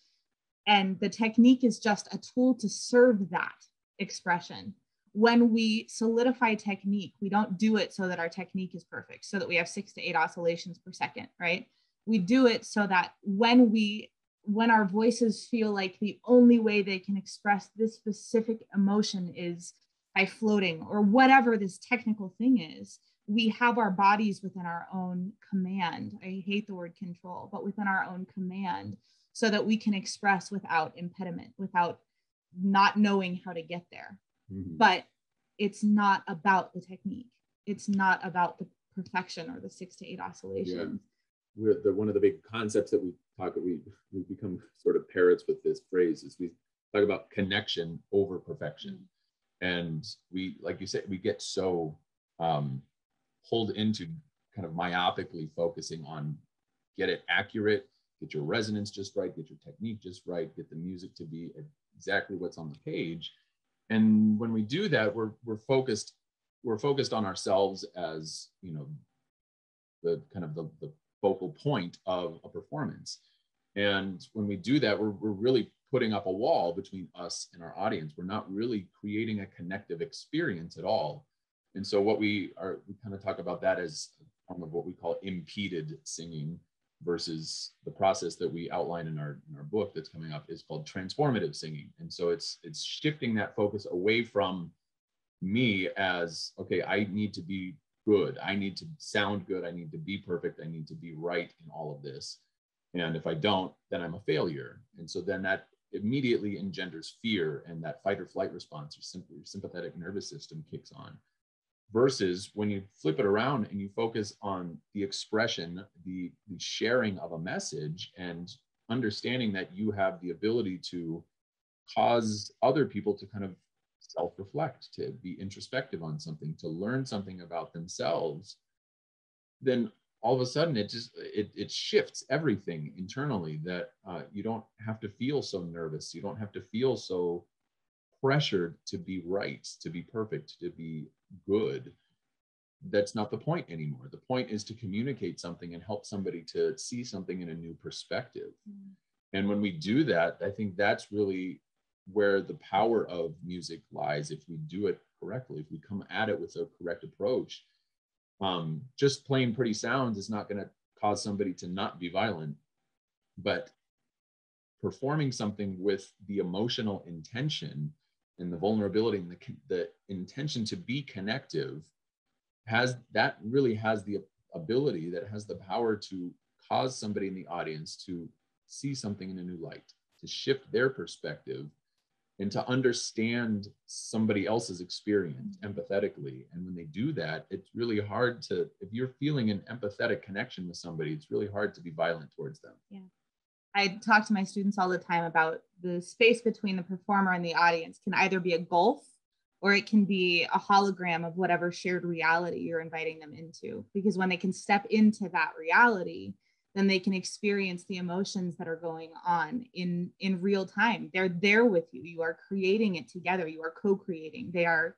and the technique is just a tool to serve that expression. When we solidify technique, we don't do it so that our technique is perfect, so that we have 6 to 8 oscillations per second, right? We do it so that when our voices feel like the only way they can express this specific emotion is by floating, or whatever this technical thing is, we have our bodies within our own command. I hate the word control, but within our own command, so that we can express without impediment, without not knowing how to get there. Mm-hmm. But it's not about the technique. It's not about the perfection or the 6 to 8 oscillations. Yeah. One of the big concepts that we become sort of parrots with this phrase is we talk about connection over perfection. Mm-hmm. And we, like you said, we get so pulled into kind of myopically focusing on get it accurate, get your resonance just right, get your technique just right, get the music to be exactly what's on the page. And when we do that, we're focused we're focused on ourselves as, the kind of the focal point of a performance. And when we do that, we're really putting up a wall between us and our audience. We're not really creating a connective experience at all. And so we kind of talk about that as a form of what we call impeded singing, versus the process that we outline in our book that's coming up is called transformative singing. And so it's shifting that focus away from me as, okay, I need to be good, I need to sound good, I need to be perfect, I need to be right in all of this. And if I don't, then I'm a failure. And so then that immediately engenders fear, and that fight or flight response, or simply your sympathetic nervous system kicks on. Versus when you flip it around and you focus on the expression, the sharing of a message, and understanding that you have the ability to cause other people to kind of self-reflect, to be introspective on something, to learn something about themselves, then all of a sudden it shifts everything internally, that you don't have to feel so nervous, you don't have to feel so pressured to be right, to be perfect, to be good. That's not the point anymore. The point is to communicate something and help somebody to see something in a new perspective. And when we do that, I think that's really where the power of music lies. If we do it correctly, if we come at it with a correct approach, just playing pretty sounds is not going to cause somebody to not be violent, but performing something with the emotional intention and the vulnerability and the intention to be connective really has the ability, that has the power to cause somebody in the audience to see something in a new light, to shift their perspective, and to understand somebody else's experience empathetically. And when they do that, it's really hard to, if you're feeling an empathetic connection with somebody, it's really hard to be violent towards them. Yeah. I talk to my students all the time about the space between the performer and the audience can either be a gulf, or it can be a hologram of whatever shared reality you're inviting them into. Because when they can step into that reality, then they can experience the emotions that are going on in real time. They're there with you. You are creating it together. You are co-creating. They are,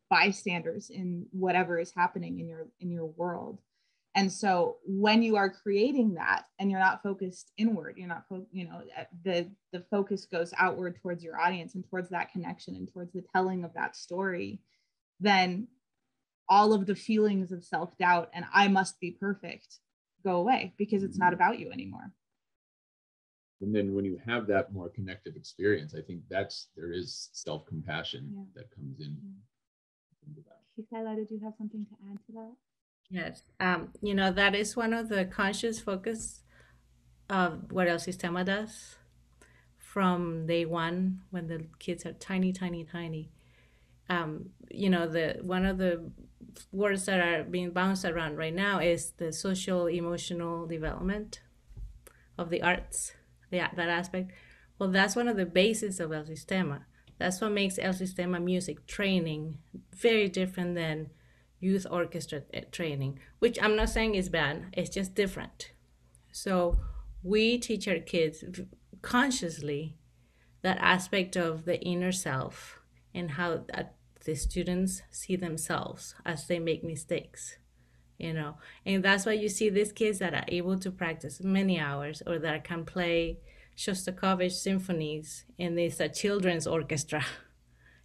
bystanders in whatever is happening in your world. And so when you are creating that and you're not focused inward, you're not, the focus goes outward towards your audience and towards that connection and towards the telling of that story, then all of the feelings of self-doubt and I must be perfect go away, because it's not about you anymore. And then when you have that more connective experience, I think there is self-compassion that comes in. Gisela, did you have something to add to that? Yes, that is one of the conscious focus of what El Sistema does from day one, when the kids are tiny, tiny, tiny. One of the words that are being bounced around right now is the social emotional development of the arts, that aspect. Well, that's one of the bases of El Sistema. That's what makes El Sistema music training very different than youth orchestra training, which I'm not saying is bad, it's just different. So we teach our kids consciously that aspect of the inner self, and how the students see themselves as they make mistakes, and that's why you see these kids that are able to practice many hours, or that can play Shostakovich symphonies in this children's orchestra,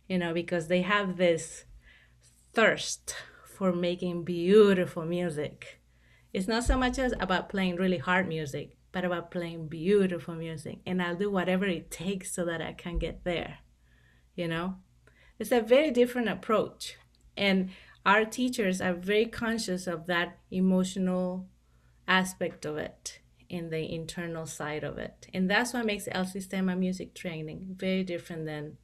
because they have this thirst for making beautiful music. It's not so much as about playing really hard music, but about playing beautiful music. And I'll do whatever it takes so that I can get there. It's a very different approach. And our teachers are very conscious of that emotional aspect of it, in the internal side of it. And that's what makes El Sistema music training very different than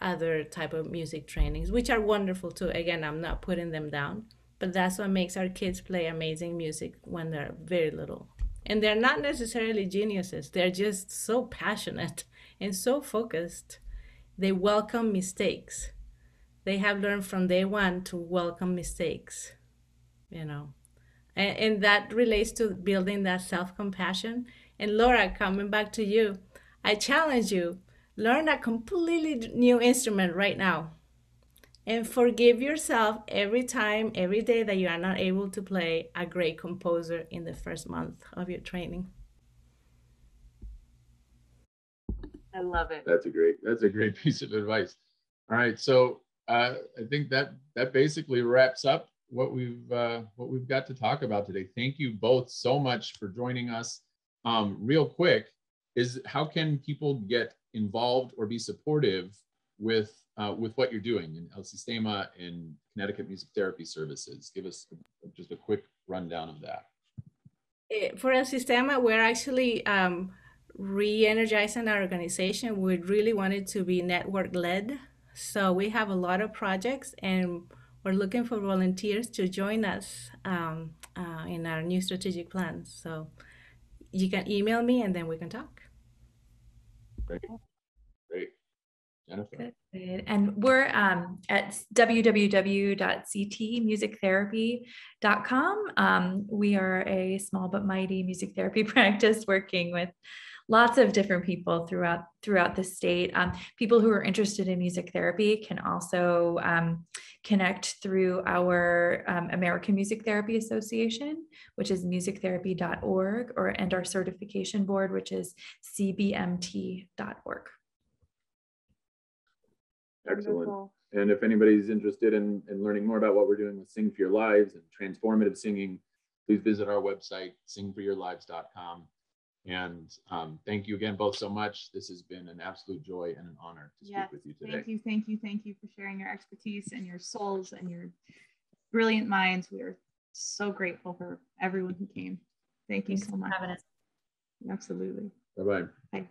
other type of music trainings, which are wonderful too. Again, I'm not putting them down, but that's what makes our kids play amazing music when they're very little. And they're not necessarily geniuses. They're just so passionate and so focused. They welcome mistakes. They have learned from day one to welcome mistakes, and that relates to building that self-compassion. And Laura, coming back to you, I challenge you, learn a completely new instrument right now. And forgive yourself every time, every day that you are not able to play a great composer in the first month of your training. I love it. That's a great piece of advice. All right, so I think that basically wraps up what we've got to talk about today. Thank you both so much for joining us. Real quick, is how can people get involved or be supportive with what you're doing in El Sistema and Connecticut Music Therapy Services? Give us just a quick rundown of that. For El Sistema, we're actually re-energizing our organization. We really want it to be network-led. So we have a lot of projects, and we're looking for volunteers to join us in our new strategic plan. So you can email me, and then we can talk. Great. Jennifer. Good. And we're at www.ctmusictherapy.com. We are a small but mighty music therapy practice working with lots of different people throughout the state. People who are interested in music therapy can also connect through our American Music Therapy Association, which is musictherapy.org, and our certification board, which is cbmt.org. Excellent. Wonderful. And if anybody's interested in learning more about what we're doing with Sing for Your Lives and transformative singing, please visit our website, singforyourlives.com. And thank you again both so much. This has been an absolute joy and an honor to speak with you today. Thank you for sharing your expertise and your souls and your brilliant minds. We are so grateful for everyone who came. Thank you so much. For having us. Absolutely. Bye-bye. Bye.